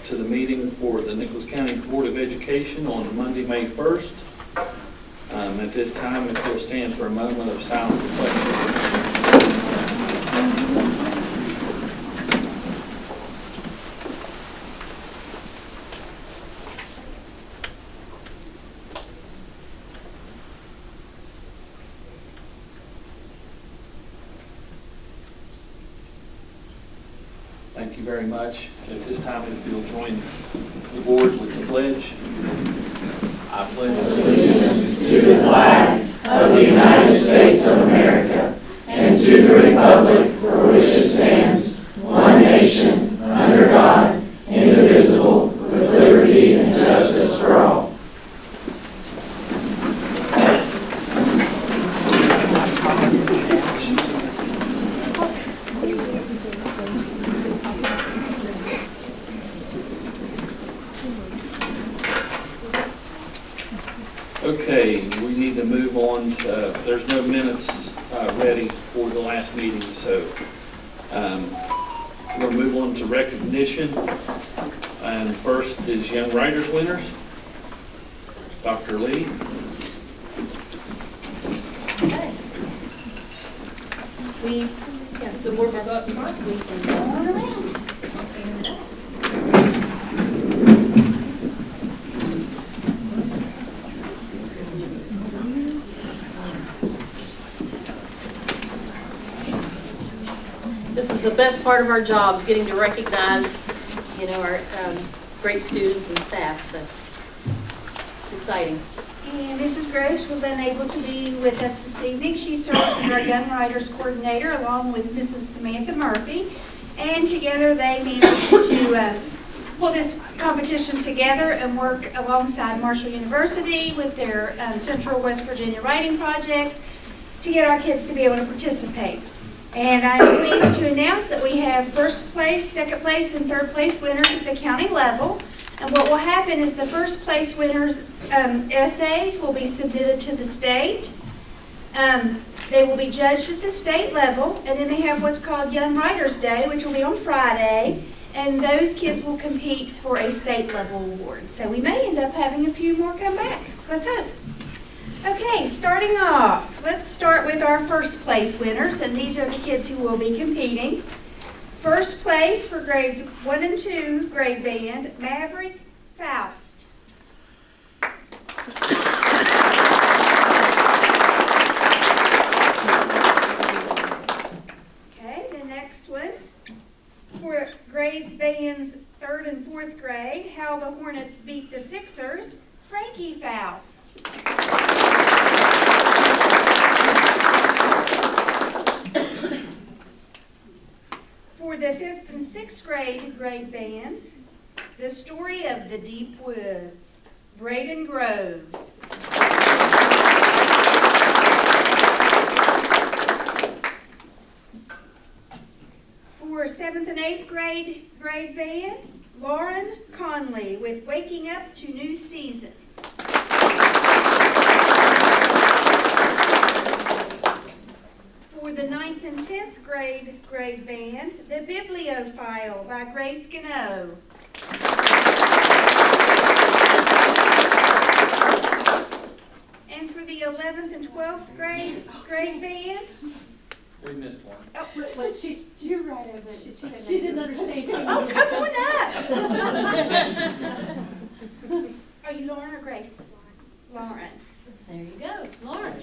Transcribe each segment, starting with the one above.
to the meeting for the Nicholas County Board of Education on Monday, May 1st. At this time, if you'll stand for a moment of silent reflection. Thank you very much. And at this time, if you'll join the board with the pledge. I pledge allegiance to the flag of the United States of America and to the republic for which it stands, one nation, under God, indivisible, with liberty and justice for all. Okay, we need to move on to, there's no minutes ready for the last meeting, so we're going to move on to recognition. And first is Young Writers Winners. Dr. Lee. Okay. We have some more books up front. We can go on around. This is the best part of our jobs, getting to recognize, you know, our great students and staff. So it's exciting. And Mrs. Gross was unable to be with us this evening. She serves as our Young Writers Coordinator along with Mrs. Samantha Murphy. And together they managed to pull this competition together and work alongside Marshall University with their Central West Virginia Writing Project to get our kids to be able to participate. And I'm pleased to announce that we have first place, second place, and third place winners at the county level. And what will happen is the first place winners' essays will be submitted to the state. They will be judged at the state level, and then they have what's called Young Writers Day, which will be on Friday, and those kids will compete for a state level award. So we may end up having a few more come back. Let's hope. Okay, starting off, let's start with our first place winners, and these are the kids who will be competing. First place for grades 1 and 2 grade band, Maverick Faust. Okay, the next one for grades bands 3rd and 4th grade, How the Hornets Beat the Sixers, Frankie Faust. For the 5th and 6th grade bands, The Story of the Deep Woods, Braden Groves. For 7th and 8th grade band, Lauren Conley with Waking Up to New Seasons. For the 9th and 10th grade band, The Bibliophile by Grace Gano. And for the 11th and 12th grade band, We missed one. oh, You're right, but she didn't understand. oh, come on up. Are you Lauren or Grace? Lauren. There you go, Lauren.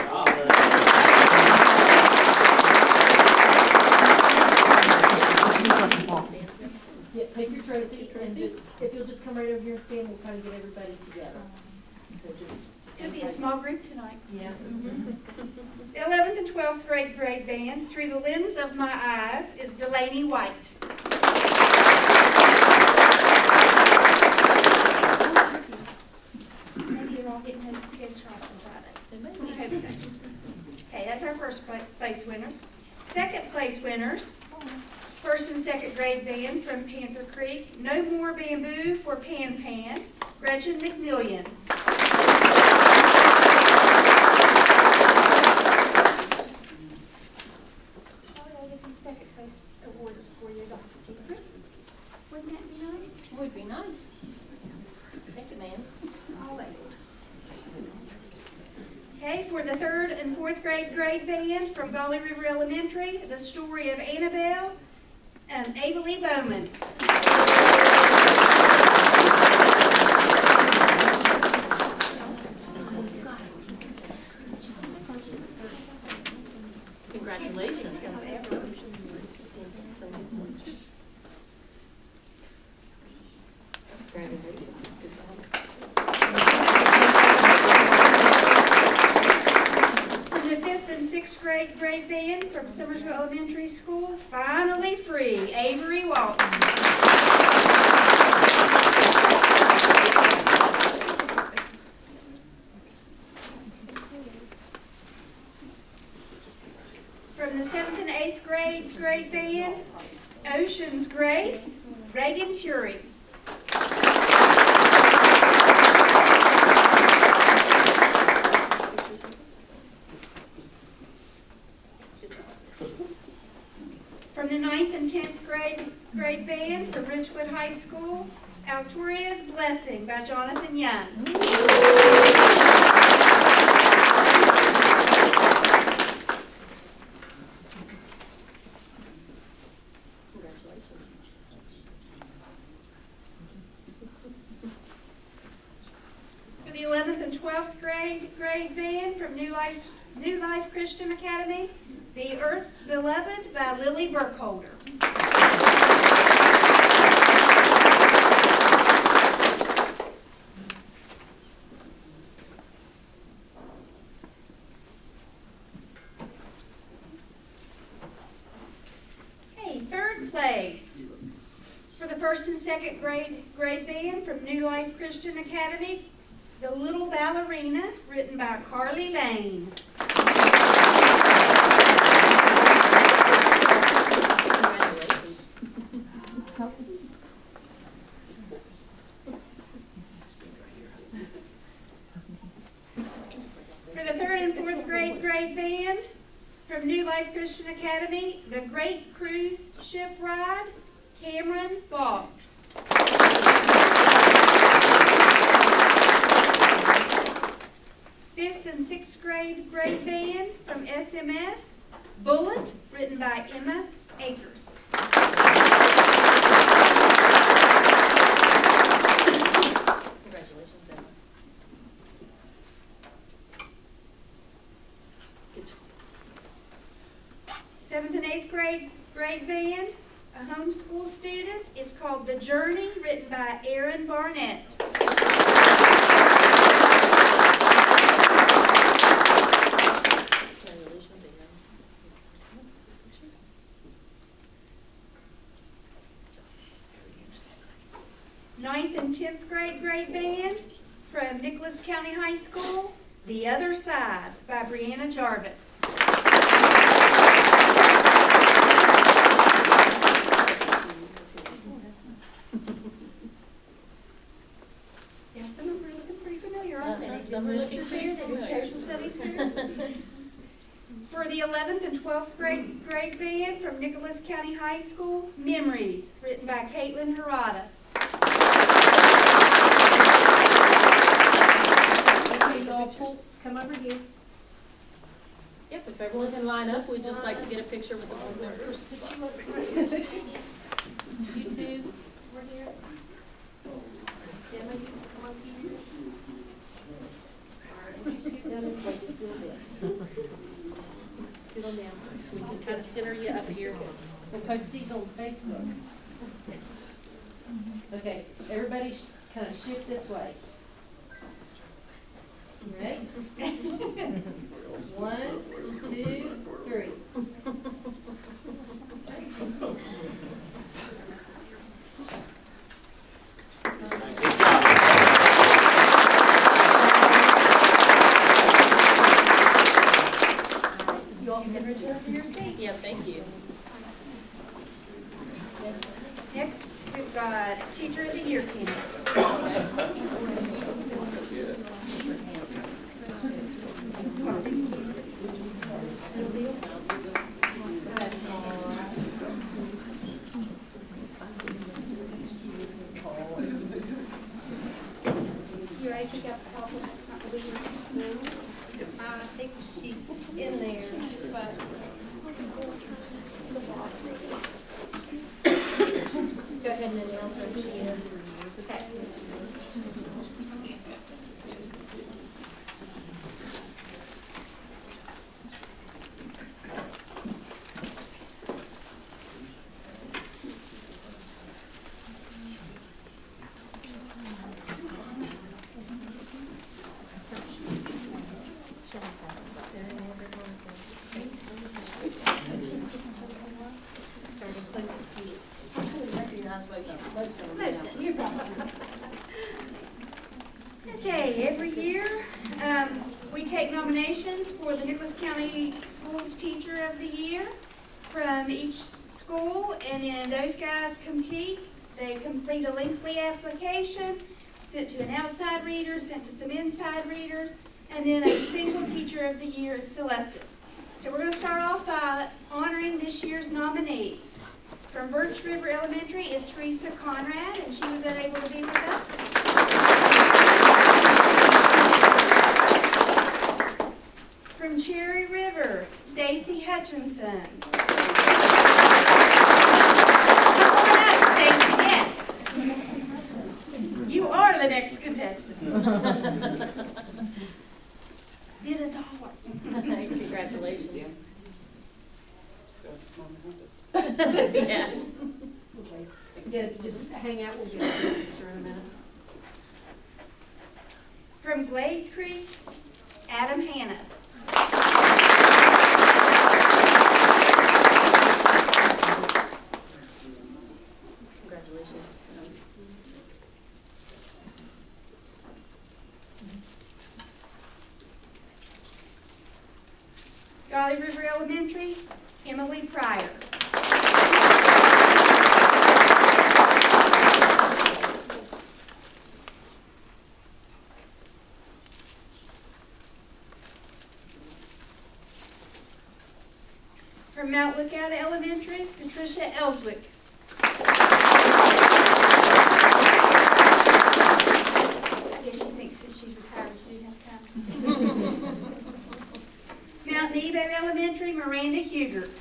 Yeah, take your trophy and just, if you'll just come right over here and stand, we'll kind of get everybody together. So It's going to be a small group tonight. yes. The 11th and 12th grade band, Through the Lens of My Eyes, is Delaney White. Maybe you're all getting together Charleston Friday. I hope so. Okay, that's our first place winners. Second place winners, 1st and 2nd grade band from Panther Creek, No More Bamboo for Pan Pan, Gretchen McMillian. I'll get these second place awards for you, Dr. Tinker. Wouldn't that be nice? Would be nice. Thank you, ma'am. All labeled. Okay, for the 3rd and 4th grade band from Gauley River Elementary, the story of Annabelle, Ava Lee Bowman. Congratulations. Congratulations. Good job. For the 5th and 6th grade band from Summersville Elementary School, finally free, Avery Walton. From the 7th and 8th grade band, Ocean's Grace, Reagan Fury. From the 9th and 10th grade band from Ridgewood High School, Altoria's Blessing by Jonathan Young. Congratulations. For the 11th and 12th grade band from New Life Christian Academy, The Earth's Beloved by Lily Burkholder. Hey, 3rd place for the 1st and 2nd grade band from New Life Christian Academy, The Little Ballerina, written by Carly Lane. Congratulations. For the 3rd and 4th grade band from New Life Christian Academy, The Great Cruise Ship Ride, Cameron Boggs. 5th and 6th grade band from SMS, Bullet, written by Emma Akers. Congratulations, Emma. Good job. 7th and 8th grade band, a homeschool student. It's called The Journey, written by Aaron Barnett. Congratulations, Emma. 9th and 10th grade band from Nicholas County High School, The Other Side by Brianna Jarvis. Yeah, some of them are looking pretty familiar, aren't they? Some are looking pretty They did social studies here. For the 11th and 12th grade band from Nicholas County High School, Memories, written by Caitlin Harada. Okay, y'all come over here. Yep, if everyone can line up, we'd just like to get a picture with the board members. You two, we're here. Gemma, you come up here. All right, would you scoot down this way just a little bit? Scoot on down, so we can kind of center you up here. We'll post these on Facebook. Okay, everybody kind of shift this way. Ready? 1, 2, 3. You all can return to your seat. Yeah, thank you. Next, we've got Teacher of the Year candidates. I think up top of it's not really sure. I think she's in there, but. Go ahead and announce her if she is. Okay. Okay, every year we take nominations for the Nicholas County Schools Teacher of the Year from each school, and then those guys compete. They complete a lengthy application, sent to an outside reader, sent to some inside readers, and then a single Teacher of the Year is selected. So we're going to start off by honoring this year's nominees. From Birch River Elementary is Teresa Conrad, and she was unable to be with us. From Cherry River, Stacy Hutchinson. Come on up, Stacy, yes. You are the next contestant. Get a dollar. Congratulations. Yeah. Just hang out, we'll get a picture in a minute. From Glade Creek, Adam Hanna. Congratulations. Golly River Elementary, Emily Pryor. From Mount Lookout Elementary, Patricia Elswick. I guess she thinks since she's retired, she didn't have time. Mount Nebo Elementary, Miranda Hugert.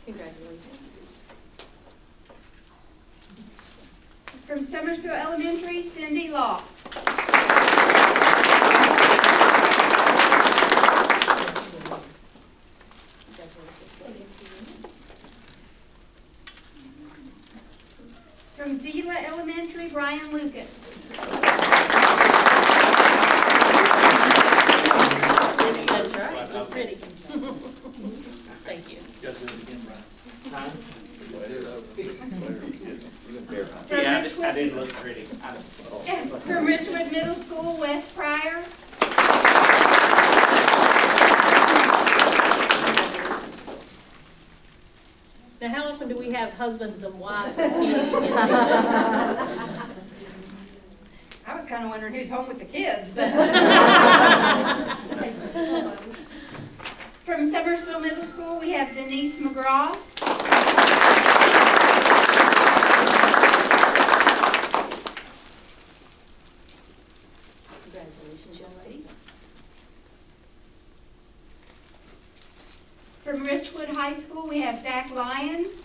Congratulations. From Summersville Elementary, Cindy Loss. From Zela Elementary, Brian Lucas. That's right, look pretty. Thank you. You guys do it again, Brian. Time? Yeah, I didn't look pretty. From Richwood Middle School, Wes Pryor. Now, how often do we have husbands and wives competing against each other? I was kind of wondering who's home with the kids, but. From Summersville Middle School, we have Denise McGraw. Congratulations, young lady. From Richwood High School, we have Zach Lyons.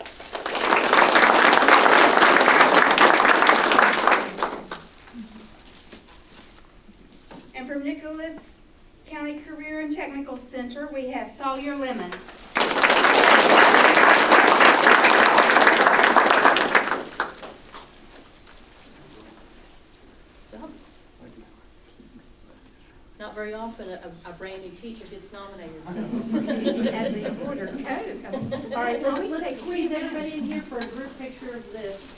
And from Nicholas County Career and Technical Center, we have Sawyer Lemon. Not very often a brand new teacher gets nominated. As the order code. All right, let's squeeze everybody in here for a group picture of this.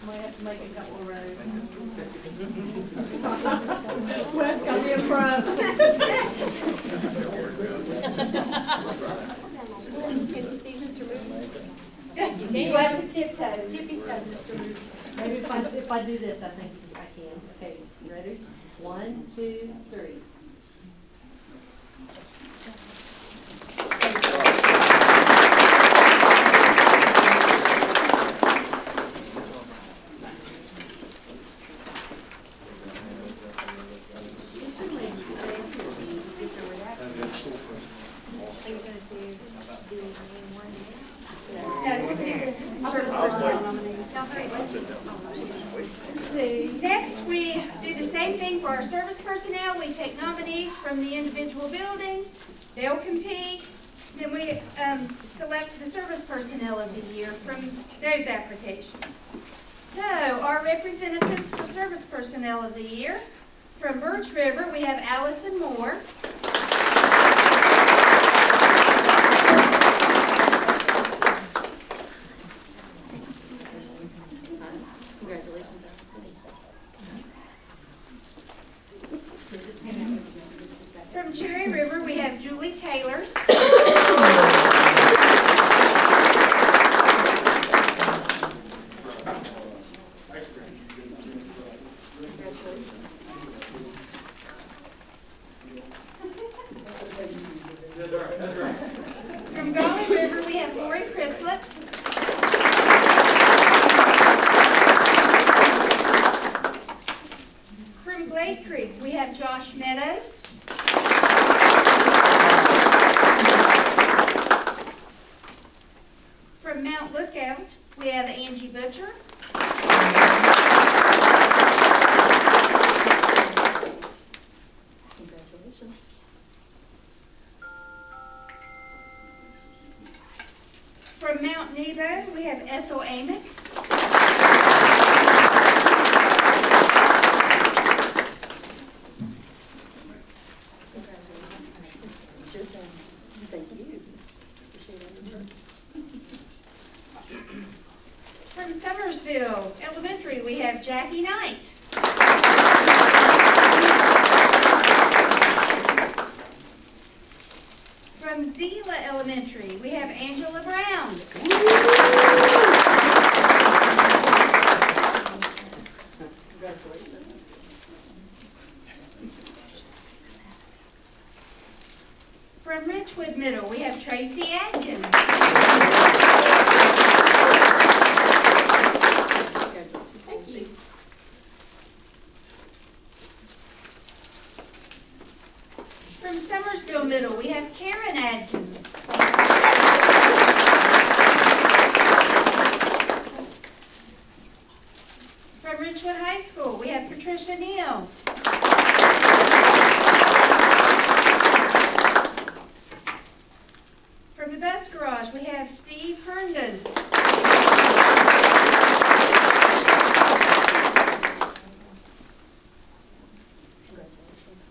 Might have to make a couple of rows. Wes got me in front. Can you see Mr. Moose? You have to tiptoe. Tippy-toe, Mr. Moose. Maybe if I do this, I think I can. Okay, you ready? 1, 2, 3. Next, we do the same thing for our service personnel. We take nominees from the individual building. They'll compete. Then we select the service personnel of the year from those applications. So, our representatives for service personnel of the year, from Birch River, we have Allison Moore. Congratulations, Allison. From Cherry River, we have Julie Taylor. From Golden River, we have Lori Crislip. From Glade Creek, we have Josh Meadows. From Mount Lookout, we have Angie Butcher. Congratulations. From Mount Nebo, we have Ethel Amick. Thank you. Appreciate it. From Summersville Elementary, we have Jackie Knight. From Zela Elementary, we have Angela Brown. Congratulations. From Richwood Middle, we have Tracy Atkins. Thank you. From Summersville Middle, we have Karen Adkins. From Richwood High School, we have Patricia Neal. From the bus garage, we have Steve Herndon. Congratulations.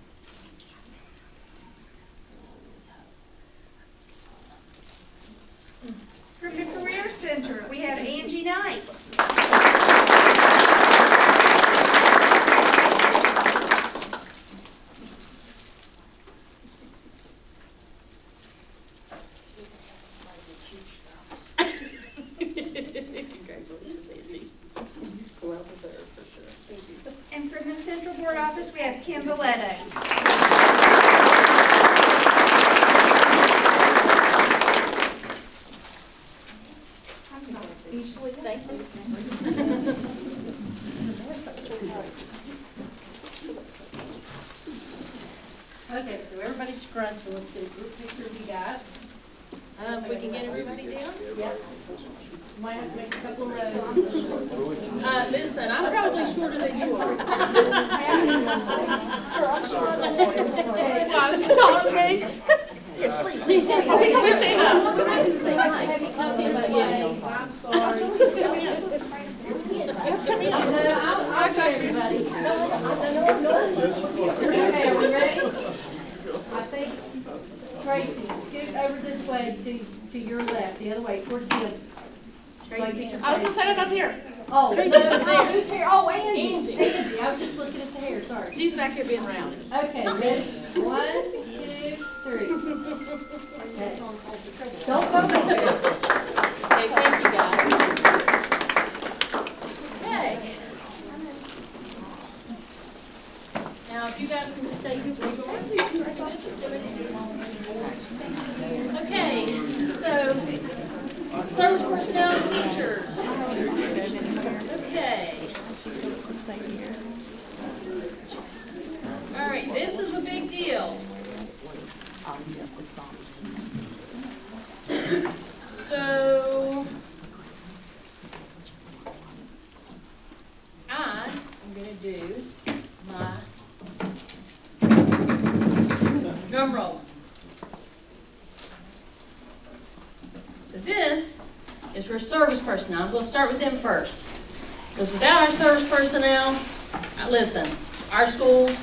From the Career Center, we have Angie Knight. Congratulations, Angie. Well deserved, for sure. Thank you. And from the Central Board Office, we have Kim Valletto. Thank you. Okay, so everybody's scrunching. Let's get a group picture of you guys. We can get everybody down? Yeah. Might have to make a couple of rows. Listen, I'm probably shorter than you are. Jonathan, talk to me. We're saying, we're not going to say hi. I'm sorry. I'll go, everybody. Okay, are we ready? I think, Tracy, scoot over this way to your left, the other way, toward Kim. I was gonna set it up here. Oh, Tracy's up there. who's here? Oh, Angie. Angie. Angie, I was just looking at the hair, sorry. She's back here being round. Okay, ready? 1, 2, 3. Okay. Don't go nowhere. Okay, thank you, guys. Okay. Now, if you guys can just stay here. Okay, so, service personnel and teachers. Okay. All right, this is a big deal. So, I am going to do my drum roll. So this is for service personnel. I'm going to start with them first. Because without our service personnel, listen, our schools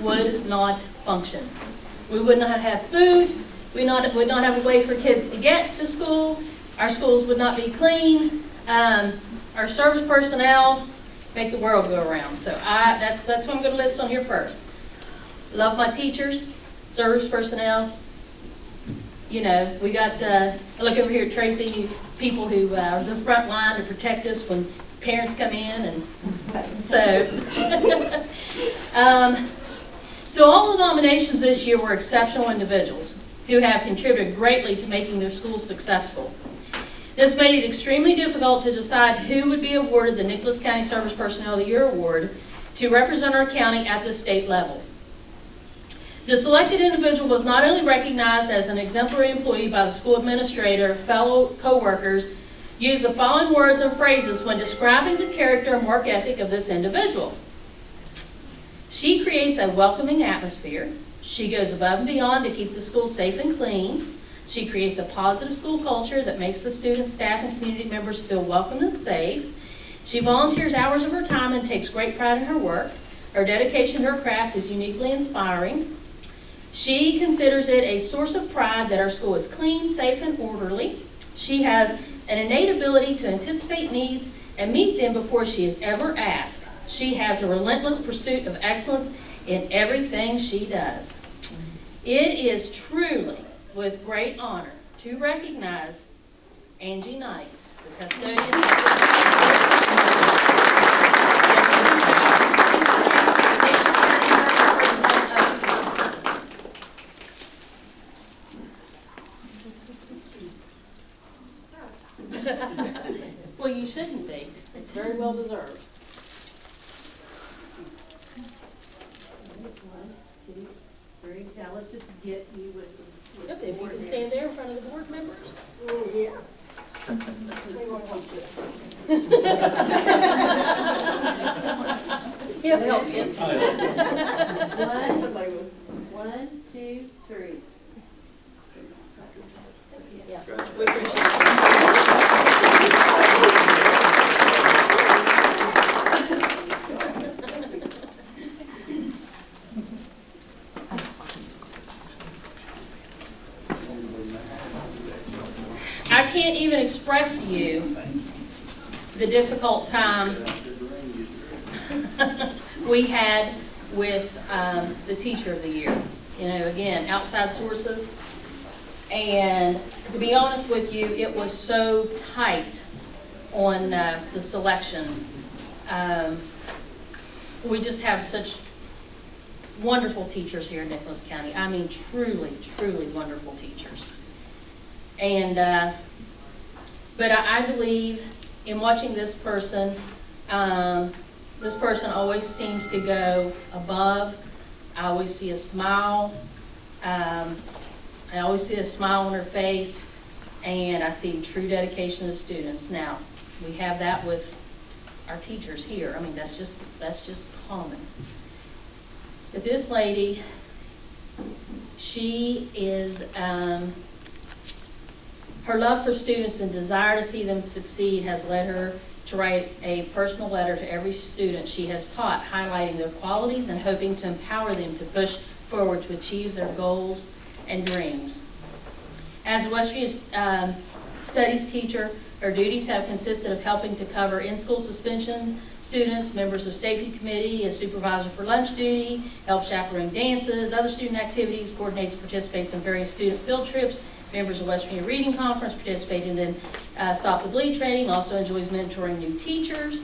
would not function. We would not have food. We would not have a way for kids to get to school. Our schools would not be clean. Our service personnel make the world go around. So that's what I'm going to list on here first. Love my teachers, service personnel. You know, we got, I look over here at Tracy, people who are the front line to protect us when parents come in, and so. So all the nominations this year were exceptional individuals who have contributed greatly to making their schools successful. This made it extremely difficult to decide who would be awarded the Nicholas County Service Personnel of the Year Award to represent our county at the state level. The selected individual was not only recognized as an exemplary employee by the school administrator, fellow co-workers, used the following words and phrases when describing the character and work ethic of this individual. She creates a welcoming atmosphere. She goes above and beyond to keep the school safe and clean. She creates a positive school culture that makes the students, staff, and community members feel welcome and safe. She volunteers hours of her time and takes great pride in her work. Her dedication to her craft is uniquely inspiring. She considers it a source of pride that our school is clean, safe, and orderly. She has an innate ability to anticipate needs and meet them before she is ever asked. She has a relentless pursuit of excellence in everything she does. It is truly with great honor to recognize Angie Knight, the custodian. Well, you shouldn't be. It's very well deserved. 1, 2, 3. Now let's just get you with the. Yep, if you can stand there in front of the board members. Oh, yes. He'll help you. 1, 2, 3. Yeah, we appreciate it. I can't even express to you the difficult time we had with the Teacher of the Year. You know, again, outside sources. And to be honest with you, it was so tight on the selection. We just have such wonderful teachers here in Nicholas County. I mean, truly, truly wonderful teachers. And, but I believe in watching this person always seems to go above. I always see a smile. I always see a smile on her face, and I see true dedication to the students. Now, we have that with our teachers here. I mean, that's just common. But this lady, she is, her love for students and desire to see them succeed has led her to write a personal letter to every student she has taught, highlighting their qualities and hoping to empower them to push forward to achieve their goals and dreams. As a West Virginia studies teacher, her duties have consisted of helping to cover in-school suspension students, members of safety committee, a supervisor for lunch duty, help chaperone dances, other student activities, coordinates, participates in various student field trips, members of West Virginia Reading Conference, participated in Stop the Bleed training, also enjoys mentoring new teachers.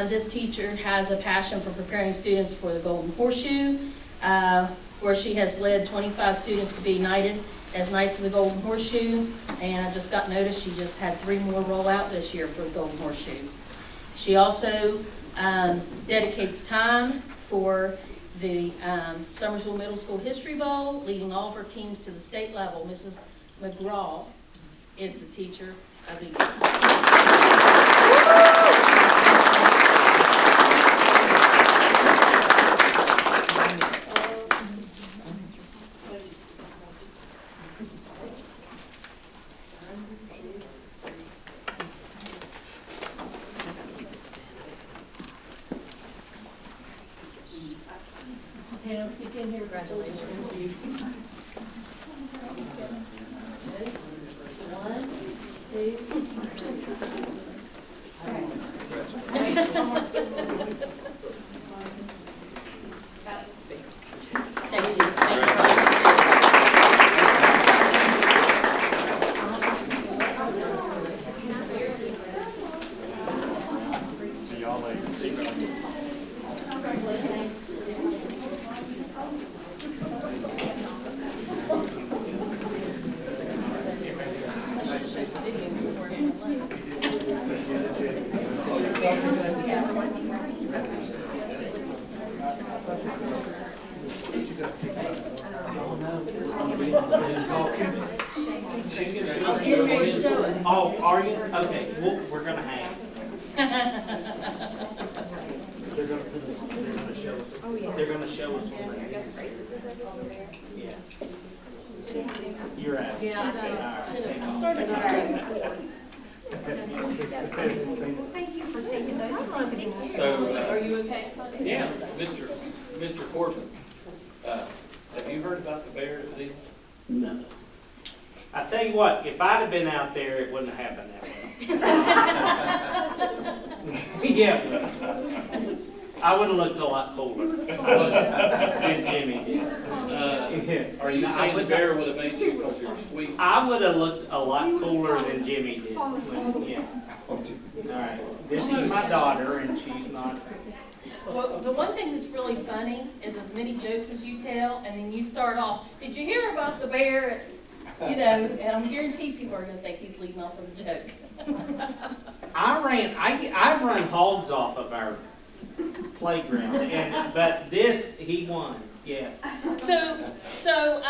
This teacher has a passion for preparing students for the Golden Horseshoe, where she has led 25 students to be knighted as Knights of the Golden Horseshoe, and I just got notice she just had 3 more roll out this year for the Golden Horseshoe. She also dedicates time for the Summersville Middle School History Bowl, leading all of her teams to the state level. Mrs. McGraw is the Teacher of the Year. Okay, let's get you in here. Congratulations. One, two. Thank you. Thank you. See y'all later. See you. I'll get ready to show it. Oh, are you? Okay, well, we're gonna hang. They're gonna show us. They're gonna show us. Yeah. You're out. Yeah, I should All right, have. take I off. started Thank you for taking those. So, Are you okay? yeah, Mr. Corbin, have you heard about the bear at Zeke? No. I tell you what, if I'd have been out there, it wouldn't have happened that way. Yeah. I would have looked a lot cooler than Jimmy did. Are you saying the bear would have made you because you're sweet? I would have looked a lot cooler than Jimmy did. Yeah. All right. This is my daughter, and she's not. Well, the one thing that's really funny is as many jokes as you tell, and then you start off, did you hear about the bear at, you know, and I'm guaranteed people are gonna think he's leading off with a joke. I've run hogs off of our playground, but this, he won, yeah. So,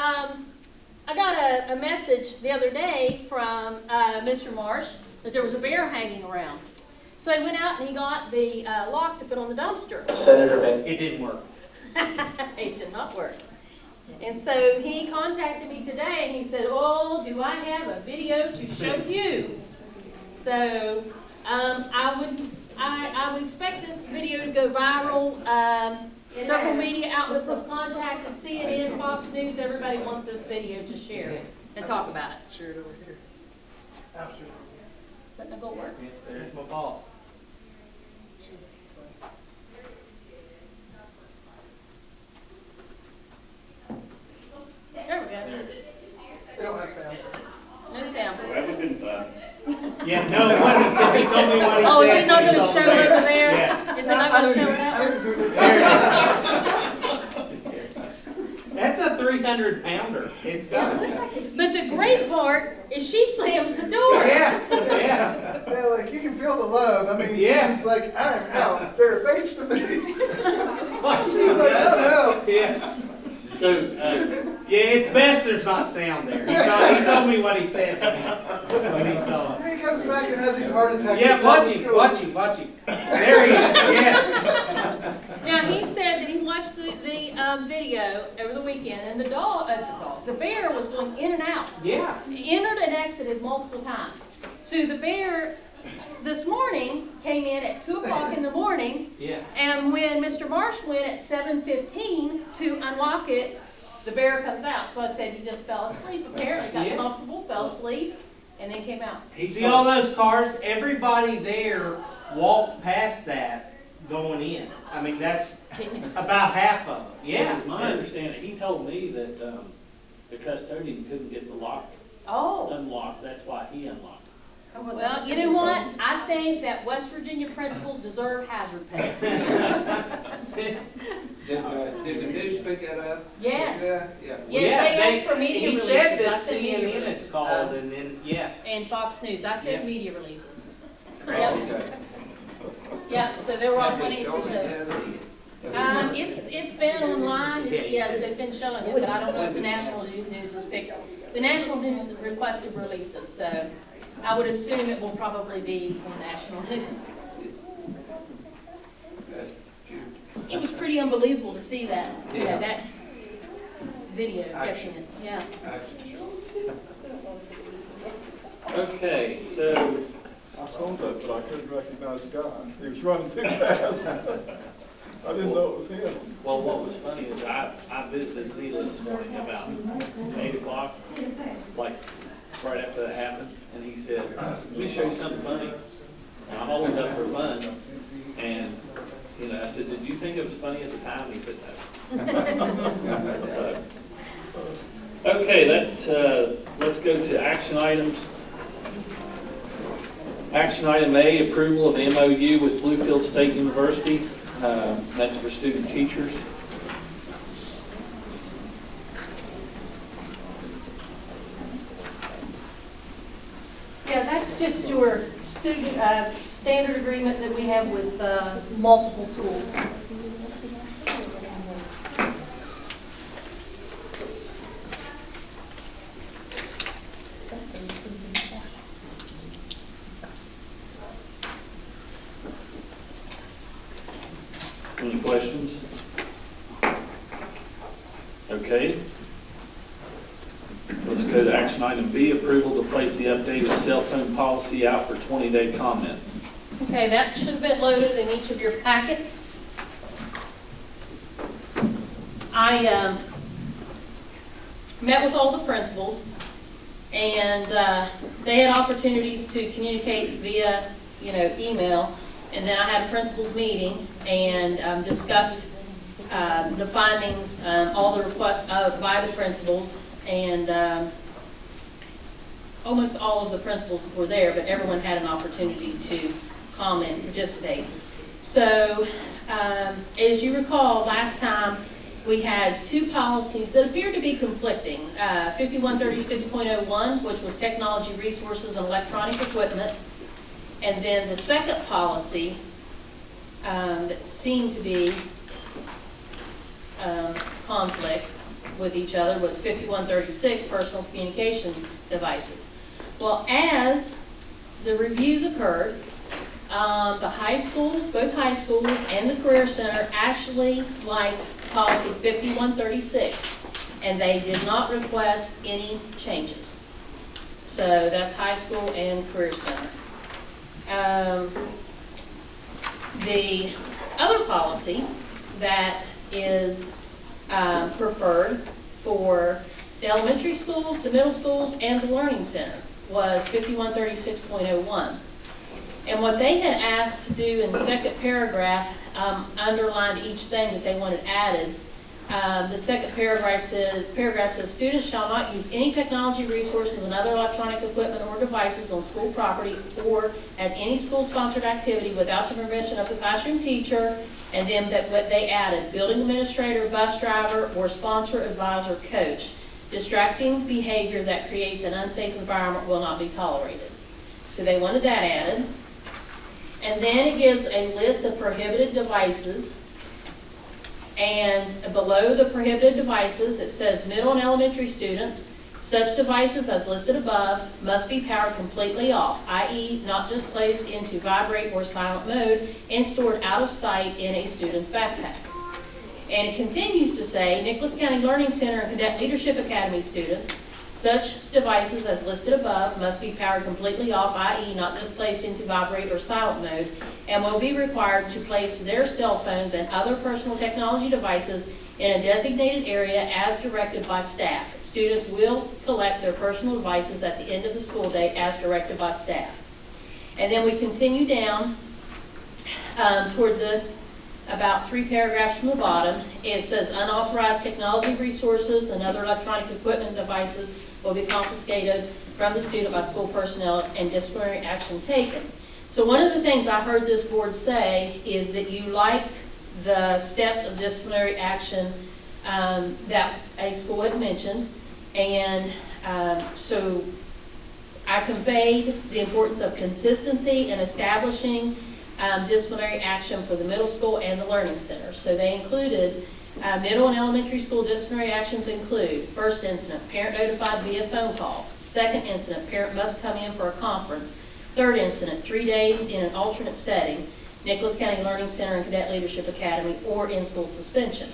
I got a message the other day from, Mr. Marsh that there was a bear hanging around. So he went out and he got the, lock to put on the dumpster. Senator Van. It didn't work. It did not work. And so he contacted me today and he said, oh, do I have a video to show you? So I would expect this video to go viral. Several media outlets have contacted CNN, Fox News. Everybody wants this video to share and talk about it. Share it over here. Is that not going to work? Yeah, there's my boss. There we go. They don't have sound. No sound. That would've been fun. Yeah, no, it wasn't, because he told me what he said. Oh, is it not going to He's show over over there? Yeah. Is it not going to show it up? That's a 300-pounder. It's got it. But the great part is she slams the door. Yeah. Yeah, like you can feel the love. I mean, Yeah. she's just like, I'm out there face to face. She's like, I'm out. Yeah. So, Yeah, it's best there's not sound there. He told me what he said when he saw it. Then he comes back and has these heart attacks. Yeah, watch him. There he is, yeah. Now, he said that he watched the video over the weekend, and the bear was going in and out. Yeah. He entered and exited multiple times. So the bear this morning came in at 2 o'clock in the morning, Yeah. and when Mr. Marsh went at 7:15 to unlock it, the bear comes out. So I said he just fell asleep, apparently, got Yeah. comfortable, fell asleep, and then came out. See all those cars? Everybody there walked past that going in. I mean, that's about half of them. yeah, Yeah. it's my understanding, he told me that, the custodian couldn't get the lock Oh. unlocked, that's why he unlocked it. Well, you know what? I think that West Virginia principals deserve hazard pay. Did the news pick that up? Yes. Yeah. Yes, they asked for media He releases. said that I sent media CNN releases. has called, and then, yeah. And Fox News. I sent Yeah. media releases. Okay. Yep, so they were all Have they wanting to shown show. it yet? It's been online. Yes, they've been showing it, but I don't know if the national news has picked The national news requested releases, so I would assume it will probably be on national news. That's cute. It was pretty unbelievable to see that, you know, Yeah. that video Action. catching it, yeah. Action show. Okay, so, I saw that, but I couldn't recognize the guy. He was running too fast. I didn't know it was him. well, what was funny is I visited Zila this morning about 8 o'clock, like right after that happened, and he said, let me show you something funny. And I'm always up for fun, and, you know, I said, did you think it was funny at the time? He said, no. So, okay, let's go to action items. Action item A, approval of the MOU with Bluefield State University. That's for student teachers. Yeah, that's just your student, standard agreement that we have with, multiple schools. Any questions? Okay. Let's go to action item B, approval to place the updated cell phone policy out for 20-day comment. Okay, that should have been loaded in each of your packets. I met with all the principals, and they had opportunities to communicate via, you know, email. And then I had a principals meeting and discussed the findings, all the requests by the principals, and almost all of the principals were there, but everyone had an opportunity to comment and participate. So, as you recall, last time we had two policies that appeared to be conflicting. 5136.01, which was technology resources and electronic equipment, and then the second policy that seemed to be conflict with each other was 5136, personal communication devices. Well, as the reviews occurred, the high schools, both high schools and the Career Center actually liked policy 5136, and they did not request any changes. So that's high school and Career Center. The other policy that is preferred for the elementary schools, the middle schools, and the Learning Center was 5136.01. And what they had asked to do in the second paragraph, underlined each thing that they wanted added. The second paragraph says, students shall not use any technology resources and other electronic equipment or devices on school property or at any school-sponsored activity without the permission of the classroom teacher, and then that what they added, building administrator, bus driver, or sponsor, advisor, coach. Distracting behavior that creates an unsafe environment will not be tolerated. So they wanted that added. And then it gives a list of prohibited devices. And below the prohibited devices, it says middle and elementary students, such devices as listed above must be powered completely off, i.e. not just placed into vibrate or silent mode and stored out of sight in a student's backpack. And it continues to say, Nicholas County Learning Center and Cadet Leadership Academy students, such devices as listed above must be powered completely off, i.e. not just placed into vibrate or silent mode, and will be required to place their cell phones and other personal technology devices in a designated area as directed by staff. Students will collect their personal devices at the end of the school day as directed by staff. And then we continue down toward about 3 paragraphs from the bottom. It says unauthorized technology resources and other electronic equipment devices will be confiscated from the student by school personnel and disciplinary action taken. So one of the things I heard this board say is that you liked the steps of disciplinary action that a school had mentioned, and so I conveyed the importance of consistency in establishing disciplinary action for the middle school and the Learning Center. So they included Middle and elementary school disciplinary actions include: first incident, parent notified via phone call; second incident, parent must come in for a conference; third incident, 3 days in an alternate setting, Nicholas County Learning Center and Cadet Leadership Academy, or in-school suspension.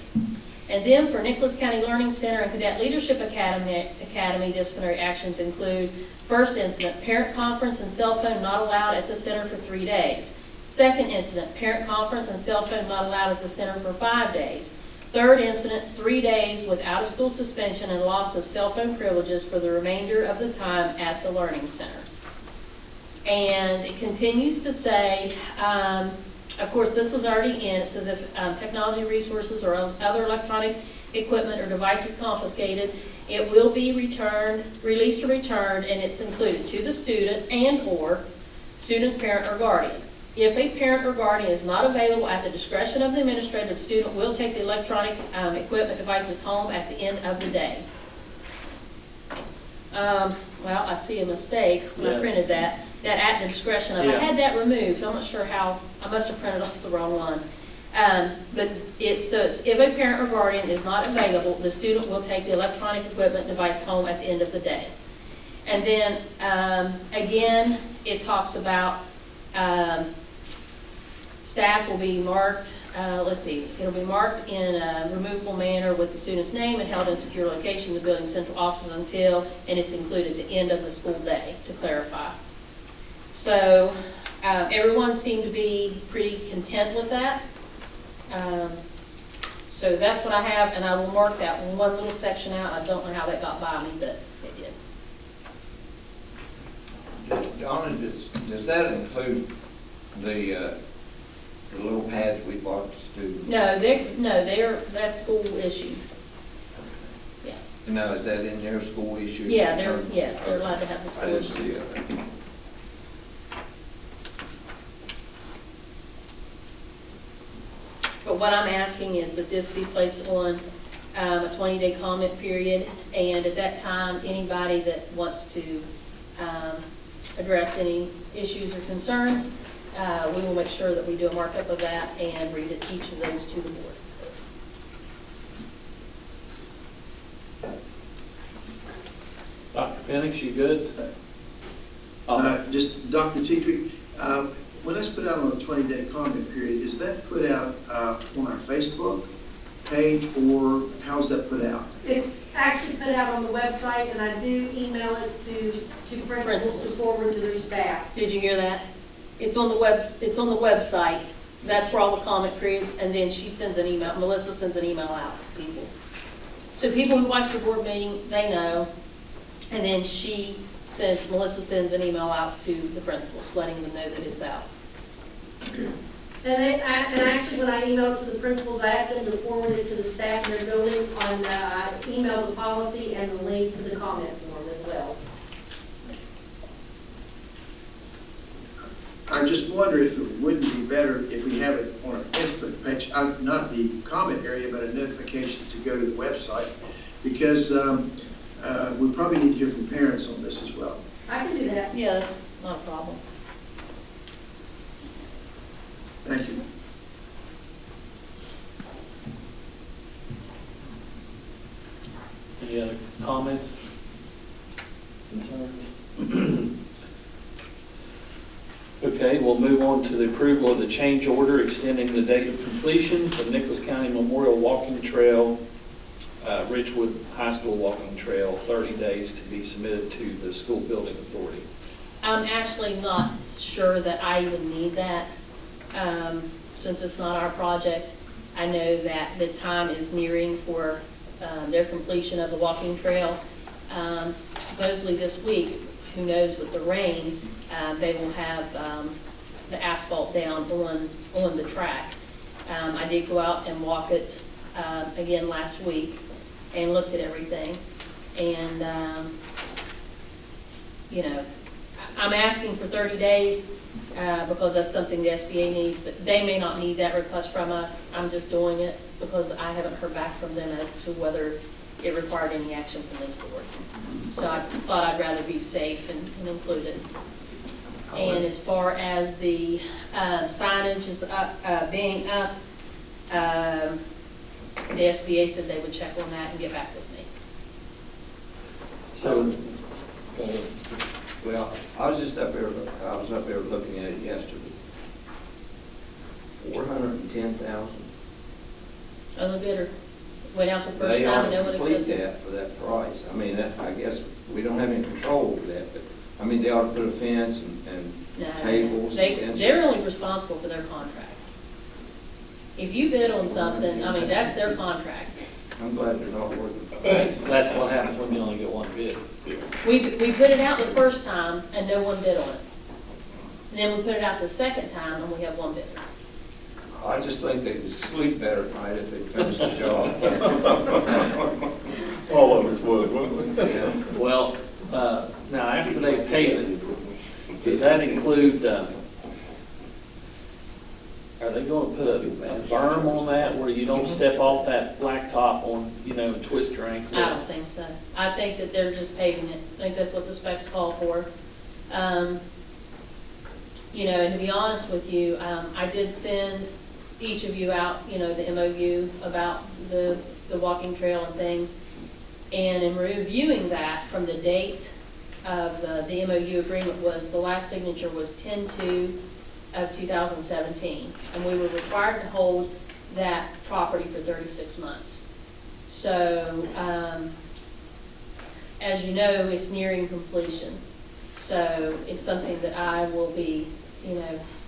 And then for Nicholas County Learning Center and Cadet Leadership Academy disciplinary actions include: first incident, parent conference and cell phone not allowed at the center for 3 days; second incident, parent conference and cell phone not allowed at the center for 5 days; third incident, 3 days with out-of-school suspension and loss of cell phone privileges for the remainder of the time at the Learning Center. And it continues to say, of course, this was already in. It says if technology resources or other electronic equipment or devices confiscated, it will be returned, released or returned, and it's included to the student and/or student's parent or guardian. If a parent or guardian is not available at the discretion of the administrator, the student will take the electronic equipment devices home at the end of the day. Well, I see a mistake when I printed that at the discretion of. I had that removed. I'm not sure how. I must have printed off the wrong one. But it says if a parent or guardian is not available, the student will take the electronic equipment device home at the end of the day. And then again, it talks about staff will be marked, it'll be marked in a removable manner with the student's name and held in a secure location in the building central office until, and it's included at the end of the school day, to clarify. So everyone seemed to be pretty content with that. So that's what I have, and I will mark that one little section out. I don't know how that got by me, but it did. Donna, does that include the little pads we bought the students? No, that's school issued. Yeah. No, is that in their school issue? Yeah, they're allowed to have the school I didn't issue. see it. But what I'm asking is that this be placed on a 20-day comment period, and at that time, anybody that wants to address any issues or concerns, we will make sure that we do a markup of that and read each of those to the board. Dr. Penix, you good? Just Dr. Tetrick, when that's put out on a 20-day comment period, is that put out on our Facebook page, or how is that put out? It's actually put out on the website, and I do email it to principals to forward to their staff. Did you hear that? It's on the website. That's where all the comment periods, and then she sends an email, Melissa sends an email out to people. So people who watch the board meeting, they know, and then Melissa sends an email out to the principals, letting them know that it's out. And actually, when I emailed to the principals, I asked them to forward it to the staff in their building. I emailed the policy and the link to the comment form as well. I just wonder if it wouldn't be better if we have it on our Facebook page, not the comment area, but a notification to go to the website, because we probably need to hear from parents on this as well. I can do that. Yeah, that's not a problem. Thank you. Any other comments? Concerns? Okay, we'll move on to the approval of the change order extending the date of completion for the Nicholas County Memorial Walking Trail, Ridgewood High School Walking Trail, 30 days to be submitted to the School Building Authority. I'm actually not sure that I even need that. Since it's not our project, I know that the time is nearing for their completion of the walking trail. Supposedly this week, who knows with the rain, they will have the asphalt down on the track. I did go out and walk it again last week and looked at everything. And, you know, I'm asking for 30 days because that's something the SBA needs, but they may not need that request from us. I'm just doing it because I haven't heard back from them as to whether it required any action from this board. So I thought I'd rather be safe and include it. And as far as the signage is being up, the SBA said they would check on that and get back with me. So, Well, I was up there looking at it yesterday. 410,000. Other bidder went out the first They time ought and no to one complete accepted. that for that price. I mean, I guess we don't have any control over that, but, I mean, they ought to put a fence and No, tables. they, and they're only responsible for their contract. If you bid on something, I mean, that's their contract. I'm glad they're not working. that's what happens when you only get one bid. We put it out the first time and no one bid on it. And then we put it out the second time and we have one bidder. I just think they could sleep better at night if they finished the job. All of us would, wouldn't we? Yeah. Well, now after they pave it, does that include, are they going to put a berm on that where you don't step off that blacktop on, and twist your ankle? I don't think so. I think that they're just paving it. I think that's what the specs call for. And to be honest with you, I did send each of you out, the MOU about the walking trail and things. And in reviewing that from the date of the MOU agreement was, the last signature was 10/2 of 2017. And we were required to hold that property for 36 months. So, as you know, it's nearing completion. So it's something that I will be,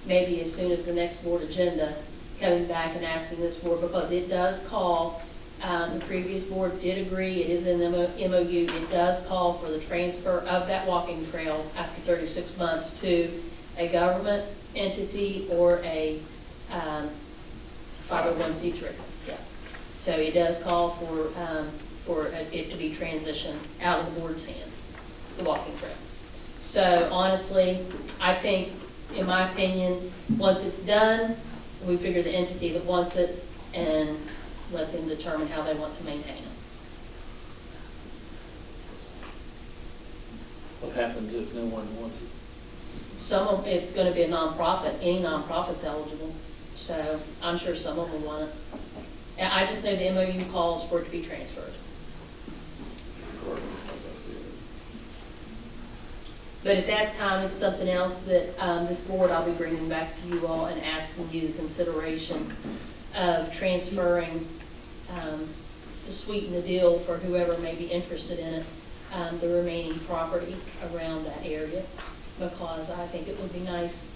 maybe as soon as the next board agenda, coming back and asking this board, because it does call, the previous board did agree, it is in the MOU, it does call for the transfer of that walking trail after 36 months to a government entity or a 501c3. Yeah. So it does call for it to be transitioned out of the board's hands, the walking trail. So honestly, I think, in my opinion, once it's done, we figure the entity that wants it and let them determine how they want to maintain it. What happens if no one wants it? It's going to be a nonprofit. Any nonprofit's eligible. So I'm sure some of them will want it. And I just know the MOU calls for it to be transferred. But at that time, it's something else that this board, I'll be bringing back to you all and asking you the consideration of transferring, to sweeten the deal for whoever may be interested in it, the remaining property around that area. Because I think it would be nice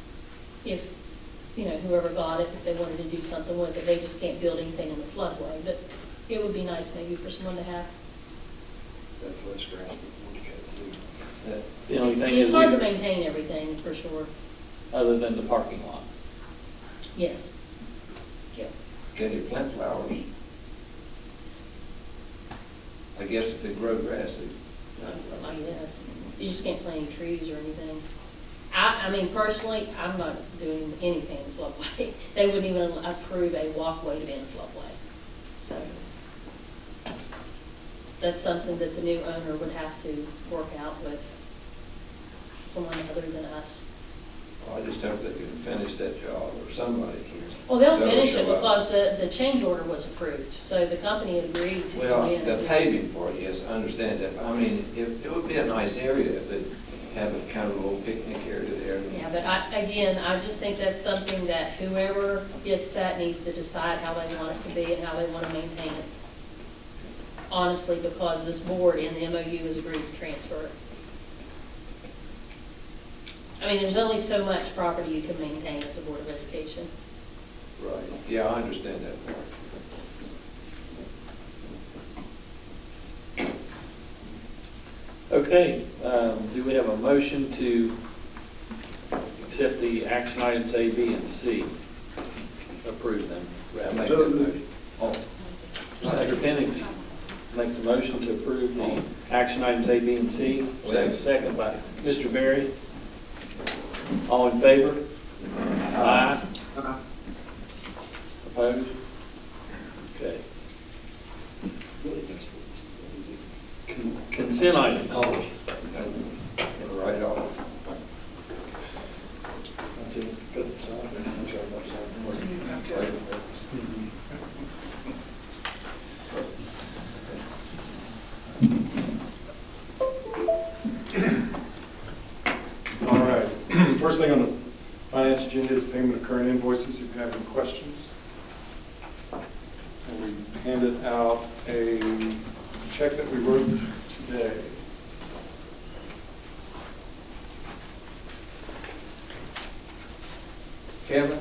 if, whoever got it, if they wanted to do something with it, they just can't build anything in the floodway. But it would be nice maybe for someone to have. That's what's great. The only thing It's is, hard to maintain everything, for sure. other than the parking lot. Yes. Yep. Can you plant flowers? I guess if they grow grass, I guess. You just can't plant any trees or anything. I mean, personally, I'm not doing anything in the floodway. They wouldn't even approve a walkway to be in the floodway. So that's something that the new owner would have to work out with someone other than us. I just hope they can finish that job, or somebody can. Well, they'll So finish it show up. because the change order was approved. So the company had agreed to Well, come in. the paving part, yes, I understand that. I mean, it would be a nice area to have a kind of a little picnic area there. Yeah, but I just think that's something that whoever gets that needs to decide how they want it to be and how they want to maintain it. Honestly, because this board in the MOU has agreed to transfer it. I mean, there's only so much property you can maintain as a Board of Education. Right, yeah, I understand that part. Okay, do we have a motion to accept the action items A, B, and C? Approve them. I make that motion. Senator Pennings makes a motion to approve the action items A, B, and C. We have a second by Mr. Berry. All in favor? Aye. Opposed? Okay. Consent items. Right off. First thing on the finance agenda is payment of current invoices, if you have any questions. And we handed out a check that we wrote today. Kevin,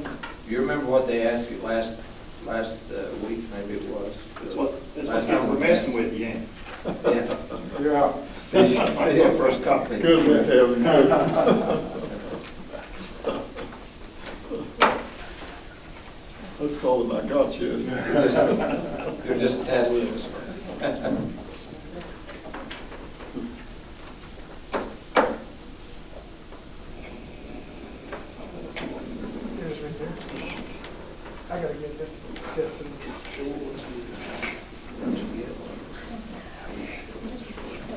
you remember what they asked you last week, maybe it was? That's what we're messing with, yeah. Yeah. You're out. See that first copy. Good one, Kevin, good. Let's call it I got you. You're just testing us. I gotta get that.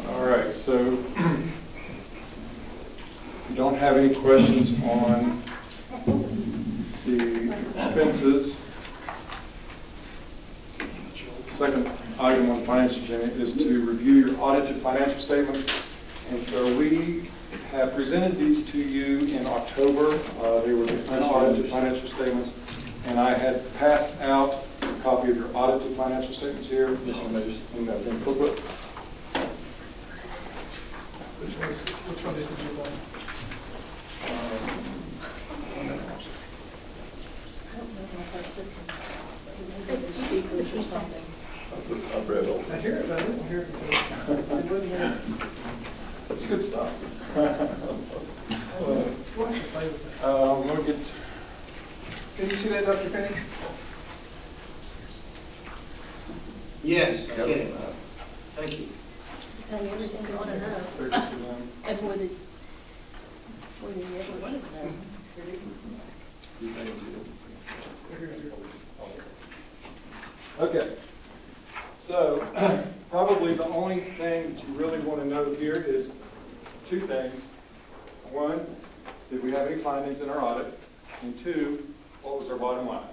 All right, so if you don't have any questions on the expenses, the second item on the finance agenda is to review your audited financial statements. And so we have presented these to you in October. They were the unaudited financial statements. And I had passed out a copy of your audited financial statements here. Mr. Moose. In that booklet. Which one is the new one? I don't know if that's our systems. Maybe the speakers or something. I've read all. I hear it, but I didn't hear it. It's good stuff. Why should I play with that? We'll get. Can you see that, Dr. Penny? Yes, I can. Thank you. Tell you everything you want to know. And more than you ever wanted to know. Okay. So probably the only thing that you really want to know here is two things. One, did we have any findings in our audit? And two, what was our bottom line?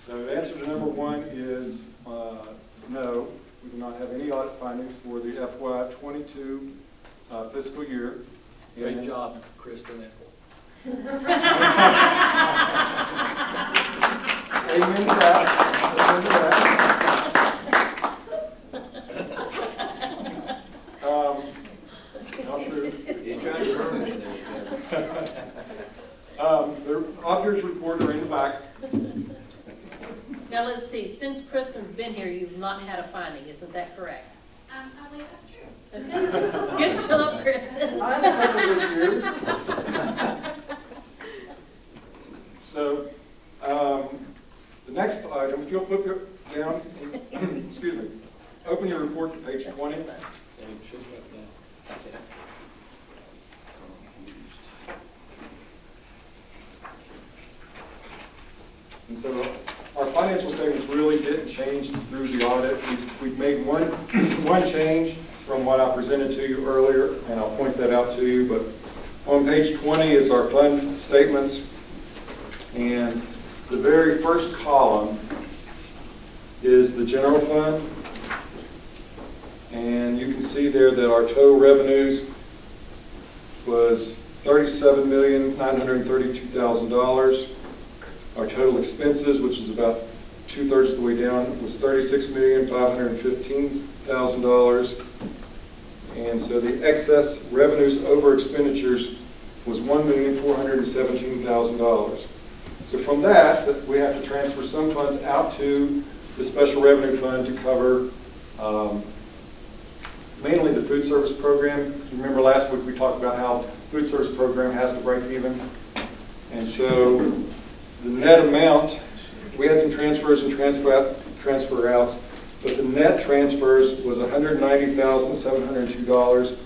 So the answer to number one is no, we do not have any audit findings for the FY22 fiscal year. Great job, Kristen. Amen to that. Amen to that. Not true. He's trying to burn it there, The auditor's report are in the back. Now, let's see, since Kristen's been here, you've not had a finding, isn't that correct? I believe that's true. Okay, good job, Kristen. I had a couple of years. So, the next item, if you'll flip it down, excuse me, open your report to page 20. And so our financial statements really didn't change through the audit. We've made one change from what I presented to you earlier, and I'll point that out to you. But on page 20 is our fund statements. And the very first column is the general fund. And you can see there that our total revenues was $37,932,000. Our total expenses, which is about 2/3 of the way down, was $36,515,000. And so the excess revenues over expenditures was $1,417,000. So from that, we have to transfer some funds out to the special revenue fund to cover mainly the food service program. Remember last week we talked about how the food service program has to break even. And so the net amount, we had some transfers and transfer outs, but the net transfers was $190,702.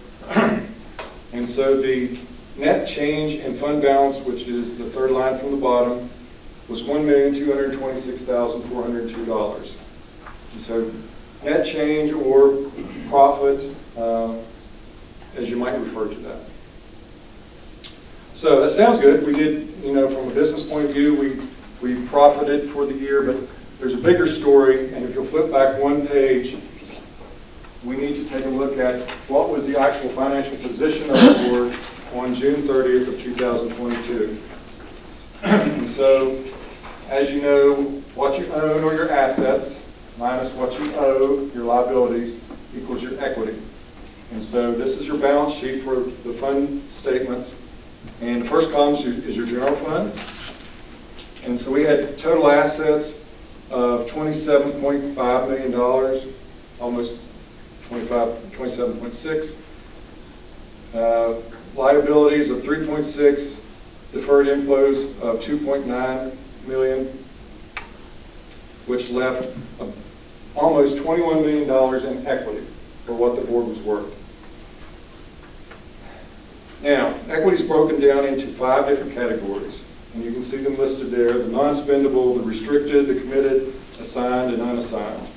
And so the net change in fund balance, which is the third line from the bottom, was $1,226,402. And so net change or profit, as you might refer to that. So that sounds good. We did, from a business point of view, we profited for the year, but there's a bigger story, and if you'll flip back one page, we need to take a look at what was the actual financial position of the board on June 30th of 2022. And so, as you know, what you own or your assets minus what you owe, your liabilities, equals your equity. And so this is your balance sheet for the fund statements. And the first column is your general fund. And so we had total assets of $27.5 million, almost 27.6. Liabilities of 3.6, deferred inflows of 2.9 million, which left almost $21 million in equity for what the board was worth. Now, equity is broken down into 5 different categories, and you can see them listed there: the non-spendable, the restricted, the committed, assigned, and unassigned.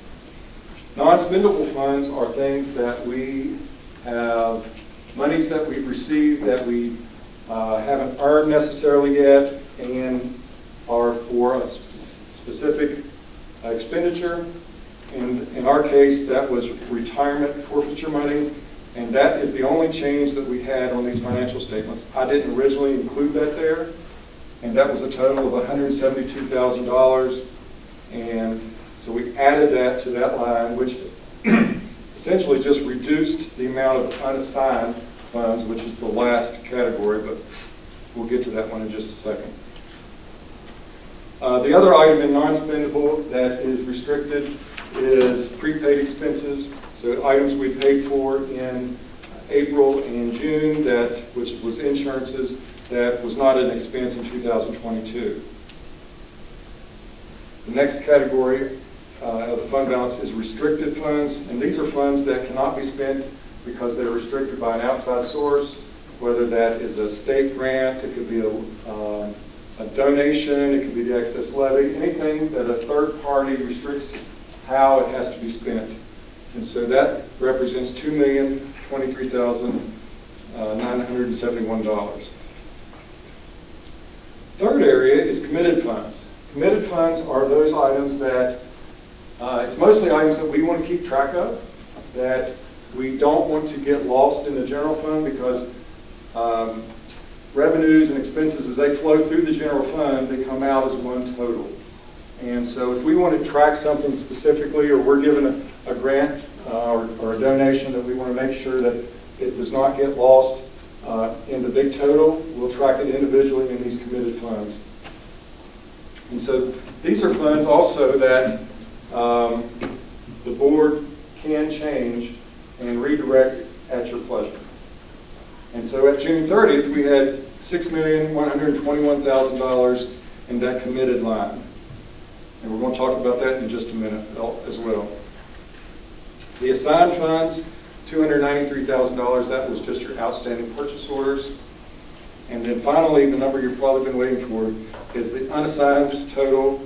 Non-spendable funds are things that we have, monies that we've received that we haven't earned necessarily yet, and are for a specific expenditure. And in our case, that was retirement forfeiture money, and that is the only change that we had on these financial statements. I didn't originally include that there, and that was a total of $172,000, and so we added that to that line, which essentially just reduced the amount of unassigned funds, which is the last category, but we'll get to that one in just a second. The other item in non-spendable that is restricted is prepaid expenses. So items we paid for in April and June, which was insurances, that was not an expense in 2022. The next category of the fund balance is restricted funds, and these are funds that cannot be spent because they're restricted by an outside source, whether that is a state grant, it could be a donation, it could be the excess levy, anything that a third party restricts how it has to be spent. And so that represents $2,023,971. Third area is committed funds. Committed funds are those items that, it's mostly items that we want to keep track of, that we don't want to get lost in the general fund, because revenues and expenses, as they flow through the general fund, they come out as one total. And so if we want to track something specifically, or we're given a grant or a donation that we want to make sure that it does not get lost in the big total, we'll track it individually in these committed funds. And so these are funds also that the board can change and redirect at your pleasure. And so at June 30th, we had $6,121,000 in that committed line. And we're going to talk about that in just a minute as well. The assigned funds, $293,000, that was just your outstanding purchase orders. And then finally, the number you've probably been waiting for is the unassigned total.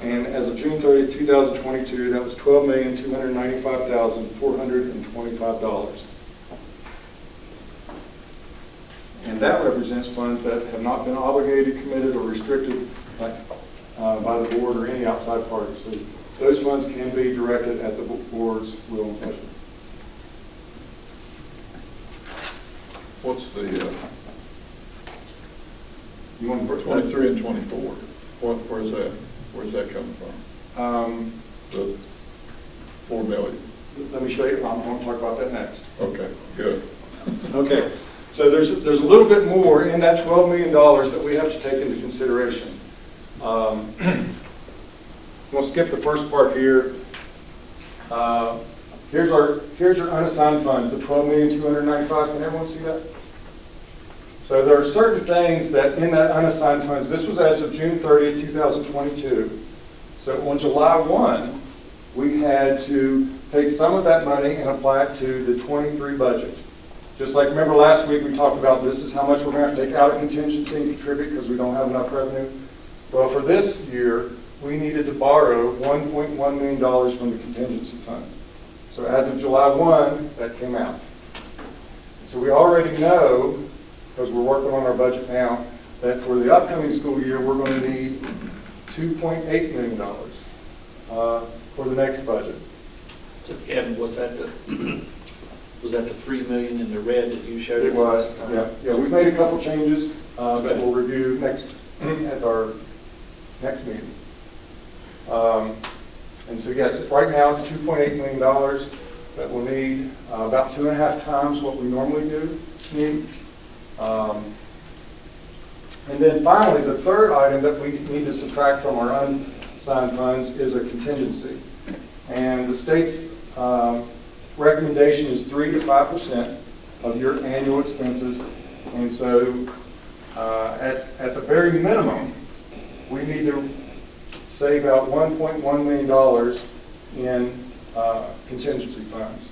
And as of June 30, 2022, that was $12,295,425. And that represents funds that have not been obligated, committed, or restricted by the board or any outside party. So those funds can be directed at the board's will and pleasure. What's the you want to 23 and 24? Where's that coming from? The $4 million. Let me show you. I'm going to talk about that next. Okay, good. Okay, so there's a little bit more in that $12 million that we have to take into consideration. We'll skip the first part here. Here's your unassigned funds, the $12,295,000. Can everyone see that? So there are certain things that in that unassigned funds, this was as of June 30, 2022. So on July 1, we had to take some of that money and apply it to the 23 budget. Just like, remember last week we talked about this is how much we're going to have to take out of contingency and contribute because we don't have enough revenue. Well, for this year, we needed to borrow $1.1 million from the contingency fund. So as of July 1, that came out. So we already know, because we're working on our budget now, that for the upcoming school year, we're going to need $2.8 million for the next budget. So Kevin, was that the $3 million in the red that you showed us? It was, yeah. Yeah, we've made made a couple changes that we'll review at our next meeting. And so yes, right now it's $2.8 million that we'll need, about 2.5 times what we normally need. And then finally, the third item that we need to subtract from our unassigned funds is a contingency. And the state's recommendation is 3 to 5% of your annual expenses. And so at the very minimum, we need to save out $1.1 million in contingency funds.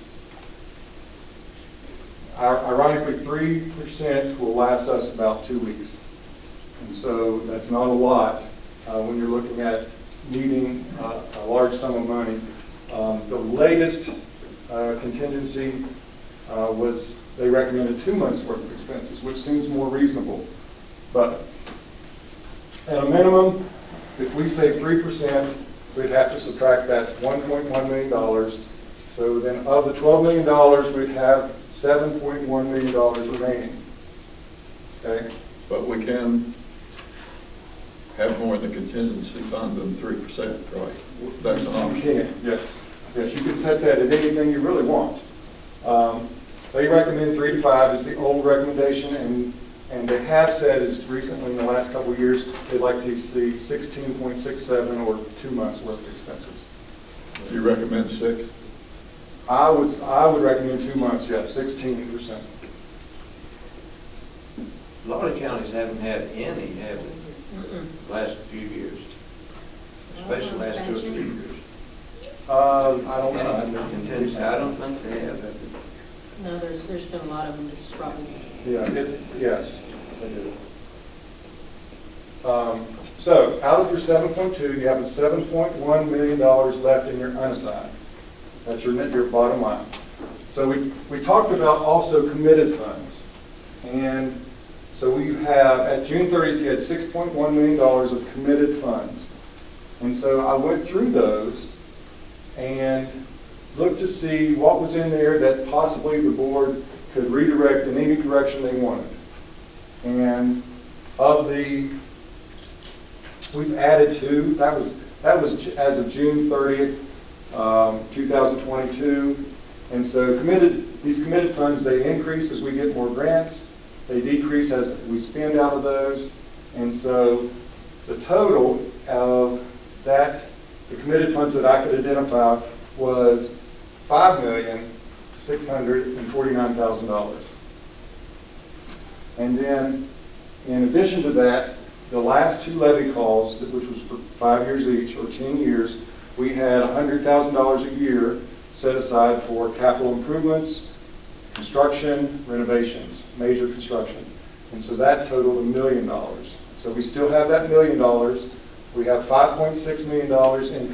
Ironically, 3% will last us about 2 weeks. And so that's not a lot when you're looking at needing a large sum of money. The latest contingency was they recommended 2 months' worth of expenses, which seems more reasonable. But at a minimum, if we say 3%, we'd have to subtract that $1.1 million. So then of the $12 million, we'd have $7.1 million remaining. Okay? But we can have more in the contingency fund than 3%, right? That's an option. You can, yes. Yes, you can set that at anything you really want. They recommend 3 to 5 is the old recommendation, and they have said as recently in the last couple of years, they'd like to see 16.67 or 2 months worth of expenses. Do you recommend 6? I would recommend 2 months, yes, 16%. A lot of counties haven't had any, have they? Last few years, especially last 2 or 3 years. I don't know. I don't think they have. No, there's been a lot of them just struggling. Yeah, yes, they do. So out of your 7.2, you have a $7.1 million left in your unassigned. That's your bottom line. So we talked about also committed funds. And so we have, at June 30th, you had $6.1 million of committed funds. And so I went through those and looked to see what was in there that possibly the board could redirect in any direction they wanted. And we've added 2. That was as of June 30th, 2022. And so these committed funds, they increase as we get more grants. They decrease as we spend out of those. And so the total of that, the committed funds that I could identify was $5,649,000. And then in addition to that, the last 2 levy calls, which was for 5 years each or 10 years, we had $100,000 a year set aside for capital improvements, construction, renovations, major construction. And so that totaled $1 million. So we still have that $1 million. We have $5.6 million in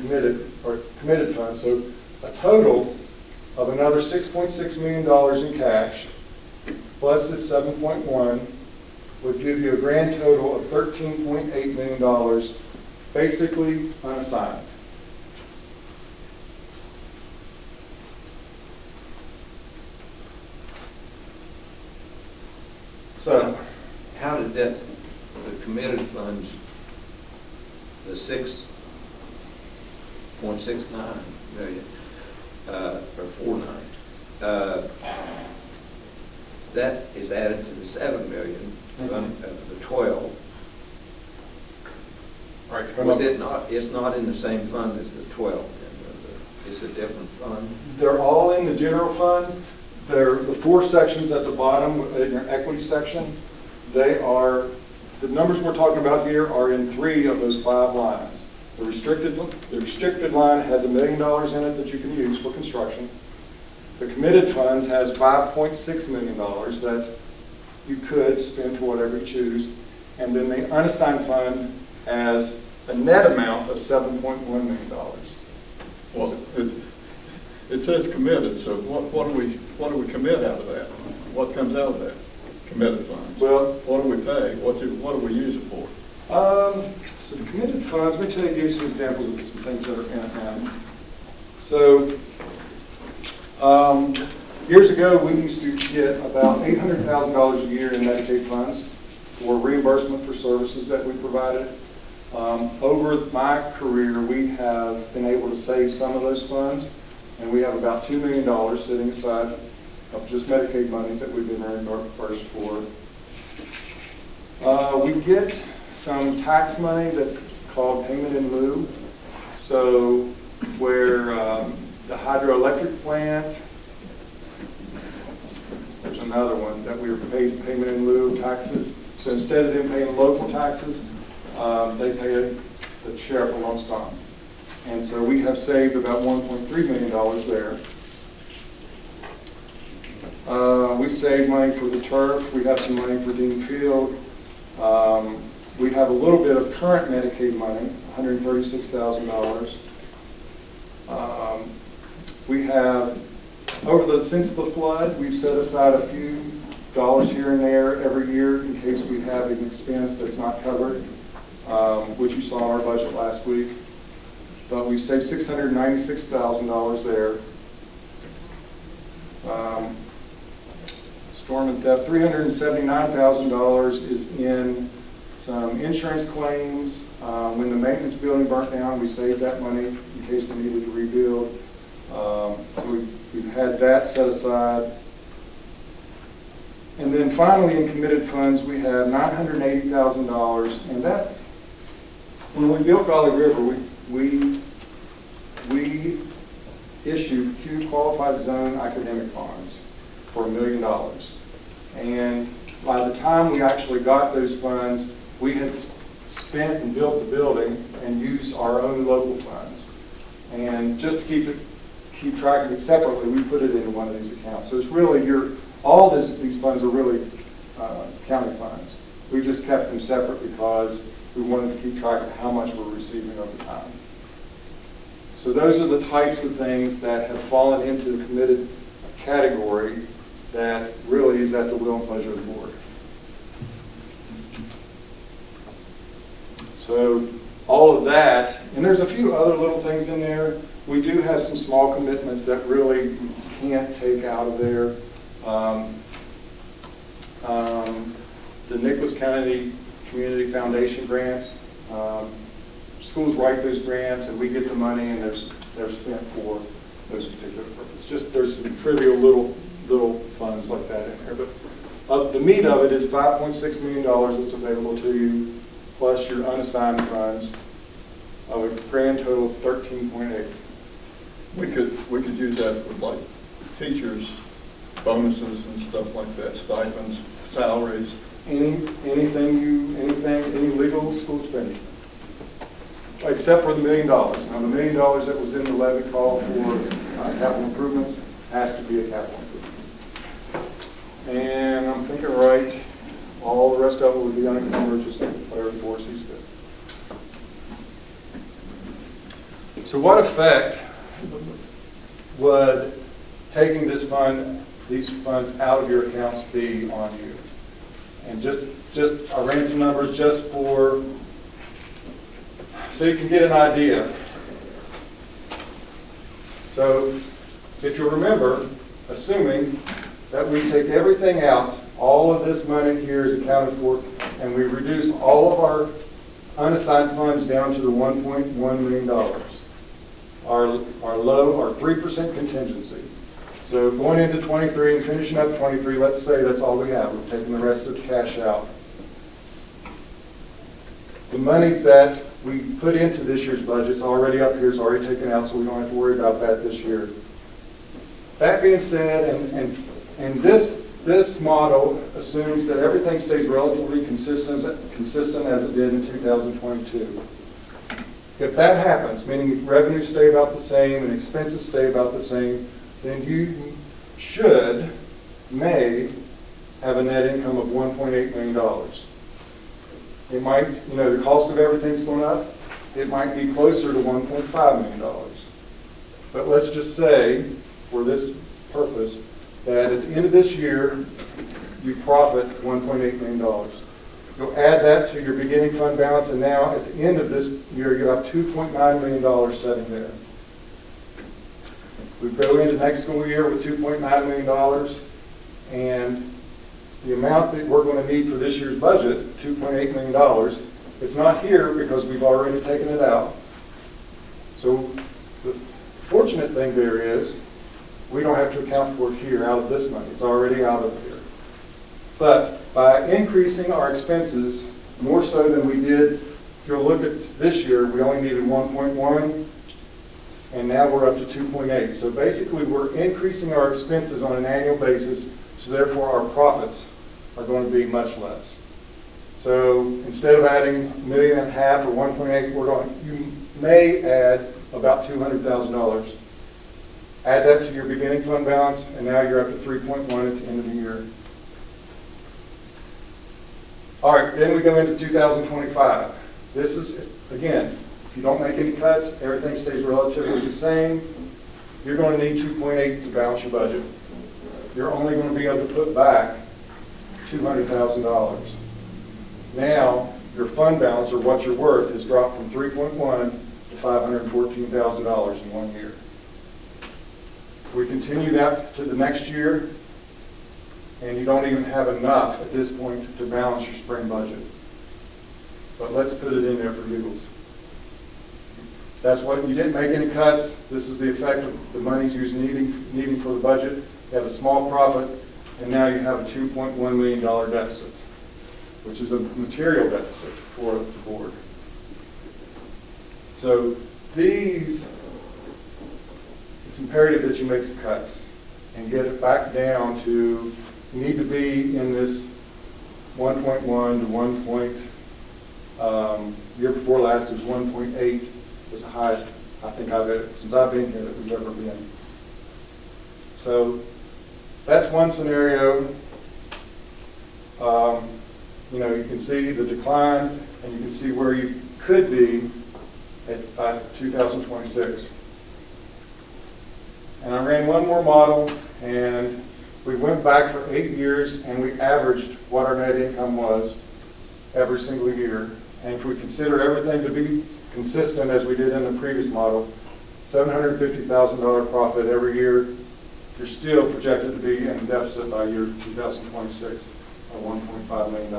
committed funds. So a total of another $6.6 million in cash, plus this 7.1, would give you a grand total of $13.8 million, basically unassigned. So, how did the committed funds, the 6.69 million, or 49, that is added to the 7 million, the 12. Right. Was it not? It's not in the same fund as the 12. It's a different fund. They're all in the general fund. They're the 4 sections at the bottom in your equity section. They are, the numbers we're talking about here are in 3 of those 5 lines. The restricted line has $1 million in it that you can use for construction. The committed funds has $5.6 million that you could spend for whatever you choose. And then the unassigned fund has a net amount of $7.1 million. Well, it says committed, so what do we commit out of that? What comes out of that? Committed funds. Well, what do we pay? What do we use it for? So the committed funds, let me give you some examples of some things that are in it now. So Years ago, we used to get about $800,000 a year in Medicaid funds for reimbursement for services that we provided. Over my career, we have been able to save some of those funds, and we have about $2 million sitting aside of just Medicaid monies that we've been reimbursed for. We get some tax money that's called payment in lieu. So where the hydroelectric plant, there's another one that we were paid payment in lieu of taxes. So instead of them paying local taxes, they pay the sheriff a lump sum. And so we have saved about $1.3 million there. We saved money for the turf. We have some money for Dean Field. We have a little bit of current Medicaid money, $136,000. We have, since the flood, we've set aside a few dollars here and there every year in case we have an expense that's not covered, which you saw in our budget last week. But we saved $696,000 there. Storm and theft, $379,000 is in some insurance claims. When the maintenance building burnt down, we saved that money in case we needed to rebuild. So we've had that set aside. And then finally, in committed funds, we have $980,000. And that, when we built Valley River, we issued Q qualified zone academic bonds for $1 million. And by the time we actually got those funds, we had spent and built the building and used our own local funds. And just to keep track of it separately, we put it into one of these accounts. So it's really all these funds are really county funds. We just kept them separate because we wanted to keep track of how much we're receiving over time. So those are the types of things that have fallen into the committed category that really is at the will and pleasure of the board. So all of that, and there's a few other little things in there. We do have some small commitments that really we can't take out of there. The Nicholas County Community Foundation grants, schools write those grants and we get the money and they're spent for those particular purposes. Just there's some trivial little funds like that in there. But the meat of it is $5.6 million that's available to you, plus your unassigned funds of a grand total of $13.8. We could use that for like teachers' bonuses and stuff like that, stipends, salaries. Any legal school expenditure, except for the $1 million. Now the $1 million that was in the levy call for capital improvements has to be a capital improvement. And I'm thinking right, all the rest of it would be unencumbered, just whatever the board sees fit. So what effect would taking these funds out of your accounts be on you? And I ran some numbers just so you can get an idea. So if you remember, assuming that we take everything out, all of this money here is accounted for, and we reduce all of our unassigned funds down to the $1.1 million. Our 3% contingency. So going into 23 and finishing up 23, let's say that's all we have. We're taking the rest of the cash out. The monies that we put into this year's budget is already up here, is already taken out, so we don't have to worry about that this year. That being said, and this model assumes that everything stays relatively consistent as it did in 2022. If that happens, meaning revenues stay about the same and expenses stay about the same, then you may have a net income of $1.8 million. It might, the cost of everything's going up. It might be closer to $1.5 million. But let's just say, for this purpose, that at the end of this year, you profit $1.8 million. You'll add that to your beginning fund balance, and now at the end of this year, you have $2.9 million sitting there. We go into next school year with $2.9 million, and the amount that we're going to need for this year's budget, $2.8 million, it's not here because we've already taken it out. So the fortunate thing there is we don't have to account for it here out of this money. It's already out of here. But by increasing our expenses more so than we did, if you'll look at this year, we only needed 1.1, and now we're up to 2.8. So basically we're increasing our expenses on an annual basis, so therefore our profits are going to be much less. So instead of adding $1.5 million or 1.8, you may add about $200,000. Add that to your beginning fund balance, and now you're up to 3.1 at the end of the year. All right, then we go into 2025. This is, again, if you don't make any cuts, everything stays relatively the same. You're going to need 2.8 to balance your budget. You're only going to be able to put back $200,000. Now, your fund balance, or what you're worth, has dropped from 3.1 to $514,000 in 1 year. We continue that to the next year, and you don't even have enough at this point to balance your spring budget. But let's put it in there for giggles. That's what, you didn't make any cuts. This is the effect of the monies you're needing for the budget. You have a small profit, and now you have a $2.1 million deficit, which is a material deficit for the board. So these, it's imperative that you make some cuts and get it back down to, you need to be in this 1.1 to 1. Year before last was 1.8 was the highest I think since I've been here that we've ever been. So that's one scenario. You know, you can see the decline, and you can see where you could be by 2026. And I ran one more model, and we went back for 8 years, and we averaged what our net income was every single year. And if we consider everything to be consistent as we did in the previous model, $750,000 profit every year, you're still projected to be in a deficit by year 2026 of $1.5 million.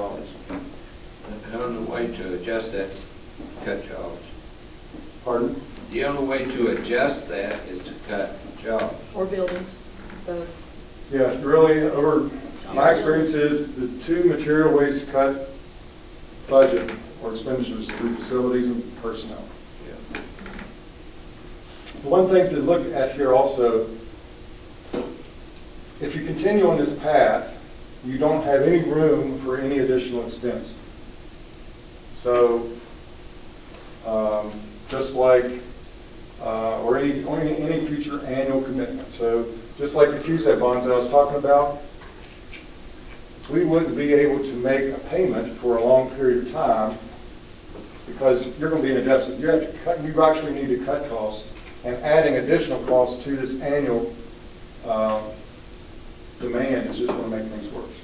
The only way to adjust that is to cut jobs. Pardon? The only way to adjust that is to cut jobs. Or buildings, both. Yeah, really, over my experience is the two material ways to cut budget or expenditures through facilities and personnel. Yeah. The one thing to look at here also, if you continue on this path, you don't have any room for any additional expense. So, just like, or any future annual commitment. So, just like the QSET bonds that I was talking about, we wouldn't be able to make a payment for a long period of time because you're going to be in a deficit. You actually need to cut costs, and adding additional costs to this annual demand is just going to make things worse.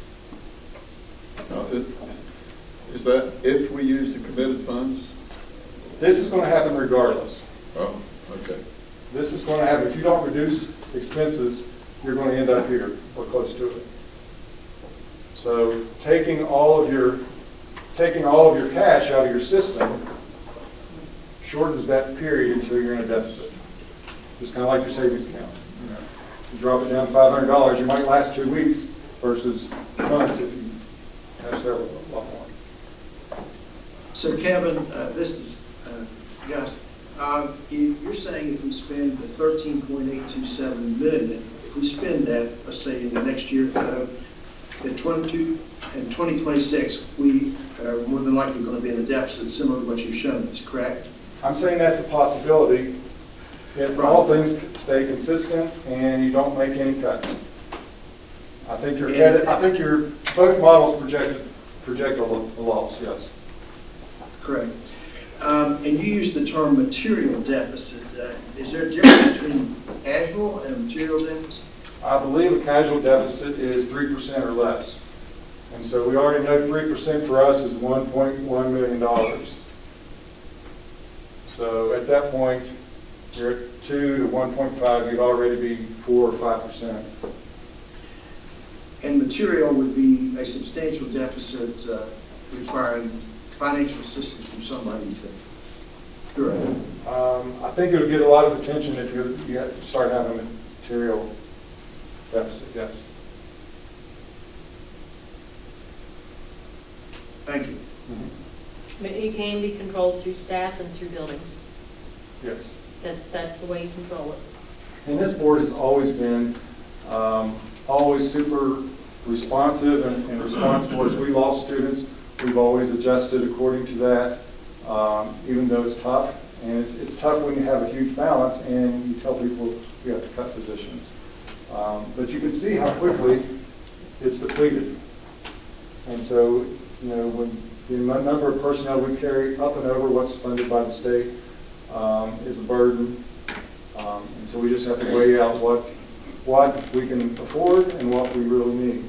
Is that if we use the committed funds? This is going to happen regardless. Oh, okay. This is going to happen. If you don't reduce expenses, you're going to end up here or close to it. So taking all of your cash out of your system shortens that period until you're in a deficit. Just kind of like your savings account. You know, you drop it down to $500, you might last 2 weeks versus months if you have several a lot more. So Kevin, this is Gus. You're saying if we spend the $13.827 million, if we spend that, let's say in the next year, in 2026, we are more than likely going to be in a deficit similar to what you've shown us, correct? I'm saying that's a possibility if all things stay consistent and you don't make any cuts. I think you're headed, both models project a loss, yes. Correct. And you use the term material deficit. Is there a difference between casual and a material deficit? I believe a casual deficit is 3% or less. And so we already know 3% for us is $1.1 million. So at that point, You're at 2 to 1.5, you'd already be 4 or 5%. And material would be a substantial deficit requiring financial assistance from somebody to cure it. I think it'll get a lot of attention if you start having a material deficit, yes. Thank you. But it can be controlled through staff and through buildings. Yes. That's the way you control it. And this board has always been always super responsive and responsible. As we lost students, we've always adjusted according to that, even though it's tough. And it's tough when you have a huge balance and you tell people you have to cut positions. But you can see how quickly it's depleted. And so, you know, when the number of personnel we carry up and over what's funded by the state is a burden. And so we just have to weigh out what we can afford and what we really need.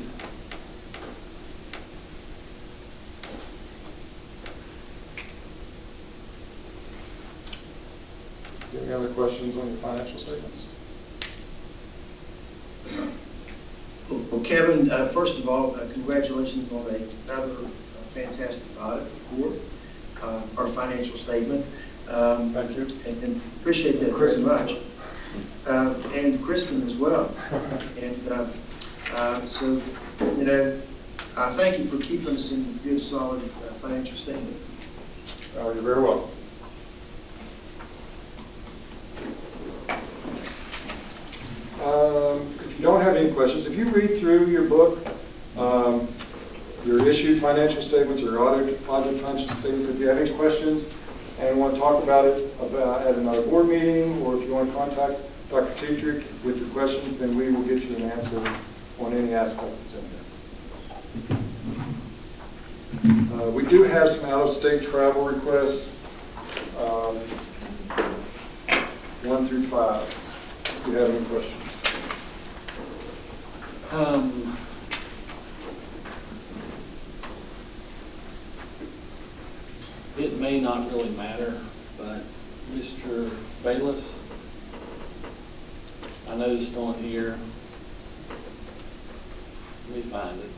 Any other questions on the financial statements? Well, Kevin, first of all, congratulations on another fantastic audit report, our financial statement. Thank you. And appreciate that very much. And Kristen as well. And so, you know, thank you for keeping us in good, solid financial statement. You're very welcome. If you don't have any questions, if you read through your book, your issued financial statements or your audited financial statements, if you have any questions and want to talk about it at another board meeting, or if you want to contact Dr. Tetrick with your questions, then we will get you an answer on any aspect that's in there. We do have some out-of-state travel requests, 1 through 5, if you have any questions. It may not really matter, but Mr. Bayless, I noticed on here, let me find it.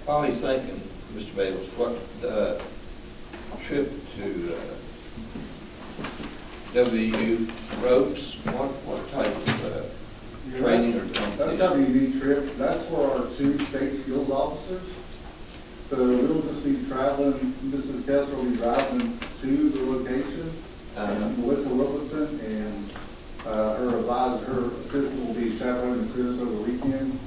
While he's thinking, Mr. Bayless, what the trip to WU Ropes, what type of training or That's competition? WU trip. That's for our 2 state skills officers. So we'll just be traveling, Mrs. Kessler will be driving to the location, and Melissa Wilkinson and her advisor, her assistant will be chaperoning the students over the weekend.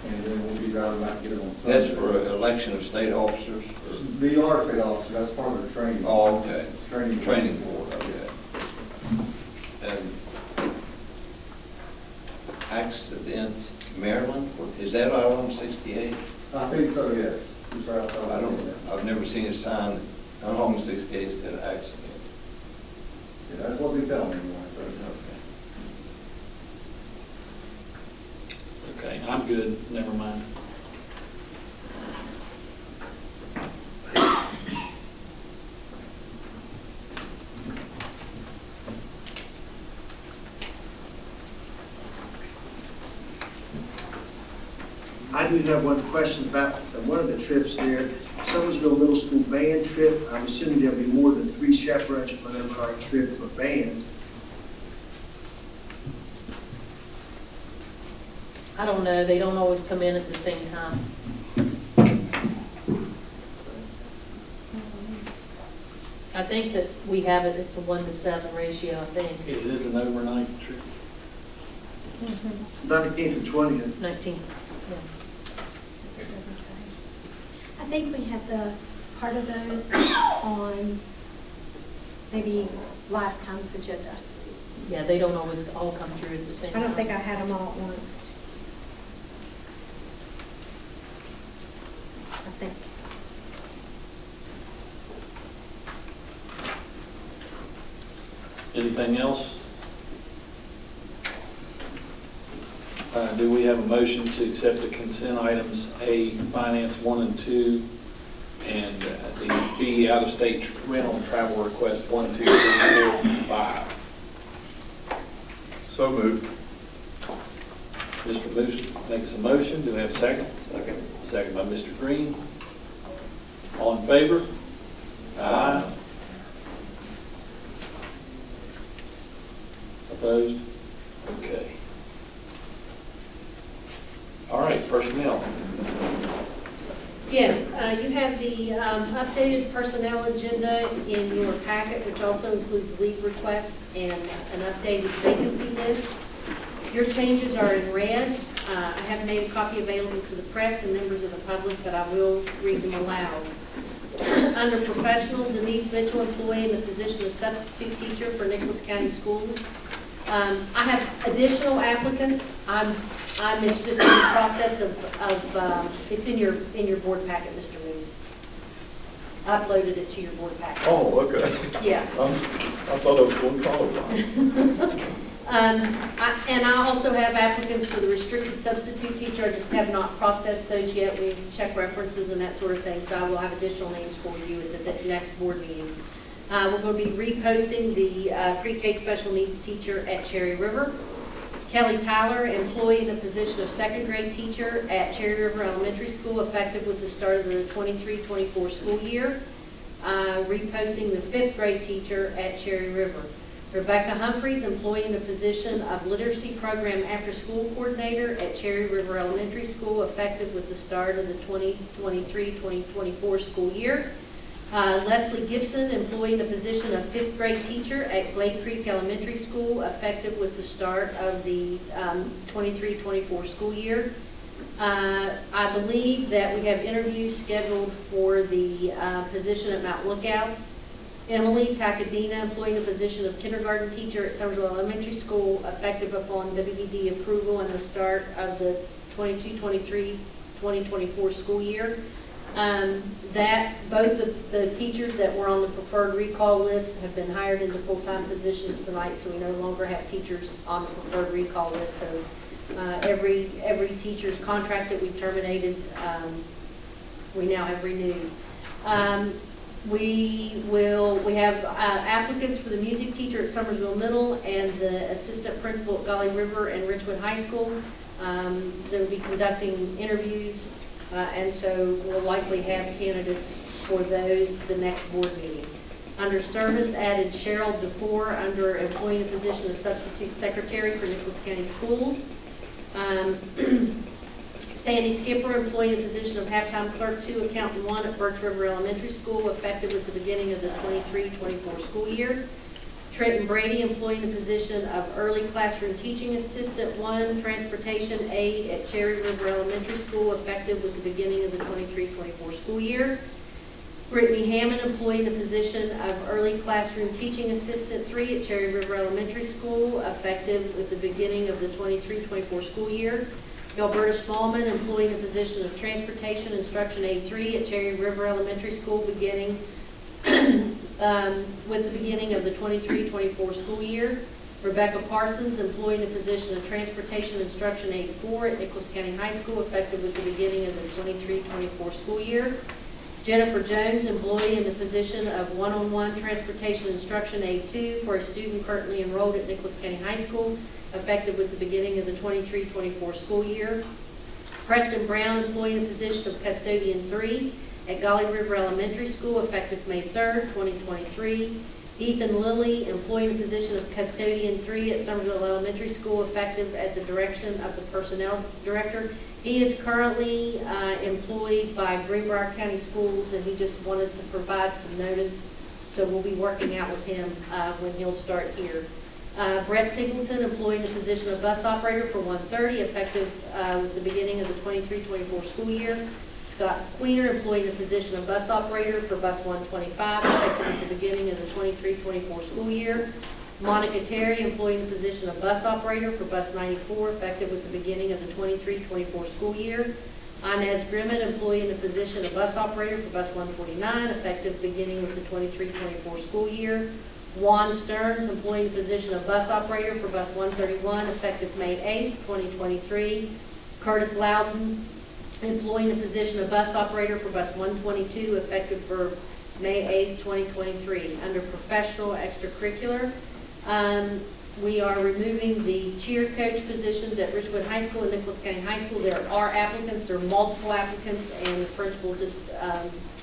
And then we'll be driving back to get them on Sunday. That's for election of state officers? They are state officers, that's part of the training. Oh, okay. Training board, okay. And Accident Maryland, is that out on 68? I think so, yes. It's right outside. I've never seen a sign on 68 that said accident. Yeah, that's what they tell me anyway. So. Okay, I'm good, never mind. I do have one question about one of the trips there. Summersville Middle School band trip. I'm assuming there'll be more than 3 chaperones for an overnight trip for a band. I don't know, they don't always come in at the same time. I think that we have it, it's a 1-to-7 ratio, I think. Is it an overnight trip? 19th and 20th. 19th, yeah. I think we have the part of those on maybe last time's agenda. Yeah, they don't always all come through at the same I time. don't think I had them all at once. I think. Anything else? Do we have a motion to accept the consent items A, finance 1 and 2, and the B, out-of-state rental and travel request 1, 2, 3, 4, and 5? So moved. Mr. Moose makes a motion. Do we have a second? Second. Second by Mr. Green. All in favor? Aye. Opposed? Okay. All right, personnel. Yes, you have the updated personnel agenda in your packet, which also includes leave requests and an updated vacancy list. Your changes are in red. I have made a copy available to the press and members of the public, but I will read them aloud. Under professional, Denise Mitchell, employee in the position of substitute teacher for Nicholas County Schools. I have additional applicants. It's just in the process of it's in your board packet, Mr. Moose. I uploaded it to your board packet. Oh, okay. Yeah. I thought I was going to call it. And I also have applicants for the restricted substitute teacher. I just have not processed those yet. We check references and that sort of thing, so I will have additional names for you at the next board meeting. We're going to be reposting the pre-K special needs teacher at Cherry River. Kelly Tyler, employee in the position of second grade teacher at Cherry River Elementary School, effective with the start of the 23-24 school year. Reposting the fifth grade teacher at Cherry River. Rebecca Humphreys, employee in the position of literacy program after school coordinator at Cherry River Elementary School, effective with the start of the 2023-2024 school year. Leslie Gibson, employee in the position of fifth grade teacher at Glade Creek Elementary School, effective with the start of the 23-24 school year. I believe that we have interviews scheduled for the position at Mount Lookout. Emily Takadina, employee in the position of kindergarten teacher at Somersville Elementary School, effective upon WVD approval and the start of the 22-23-2024 school year. Both the teachers that were on the preferred recall list have been hired into full-time positions tonight, so we no longer have teachers on the preferred recall list. So every teacher's contract that we terminated, we now have renewed. We have applicants for the music teacher at Somersville Middle and the assistant principal at Golly River and Richwood High School. They'll be conducting interviews. And so we'll likely have candidates for those the next board meeting. Under service, added Cheryl DeFore under employee in the position of substitute secretary for Nicholas County Schools. Sandy Skipper, employee in the position of halftime clerk 2, accountant 1 at Birch River Elementary School, effective at the beginning of the 23-24 school year. Trenton Brady, employee in the position of early classroom teaching assistant 1, transportation aide at Cherry River Elementary School, effective with the beginning of the 23-24 school year. Brittany Hammond, employee in the position of early classroom teaching assistant 3 at Cherry River Elementary School, effective with the beginning of the 23-24 school year. Alberta Smallman, employee in the position of transportation instruction aide 3 at Cherry River Elementary School, beginning with the beginning of the 23-24 school year. Rebecca Parsons, employee in the position of transportation instruction aide 4 at Nicholas County High School, effective with the beginning of the 23-24 school year. Jennifer Jones, employee in the position of one-on-one transportation instruction aide 2 for a student currently enrolled at Nicholas County High School, effective with the beginning of the 23-24 school year. Preston Brown, employee in the position of custodian 3 at Golly River Elementary School, effective May 3rd, 2023. Ethan Lilly, employee in the position of custodian 3 at Somersville Elementary School, effective at the direction of the personnel director. He is currently employed by Greenbrier County Schools, and he just wanted to provide some notice, so we'll be working out with him when he'll start here. Brett Singleton, employee in the position of bus operator for 1:30, effective with the beginning of the 23-24 school year. Scott Queener, employee in the position of bus operator for bus 125, effective at the beginning of the 23-24 school year. Monica Terry, employee in the position of bus operator for bus 94, effective with the beginning of the 23-24 school year. Inez Grimmett, employee in the position of bus operator for bus 149, effective beginning with the 23-24 school year. Juan Stearns, employee in the position of bus operator for bus 131, effective May 8, 2023. Curtis Loudon, employee in the position of bus operator for bus 122, effective for May 8, 2023. Under professional extracurricular, we are removing the cheer coach positions at Richwood High School and Nicholas County High School. There are applicants, there are multiple applicants, and the principal just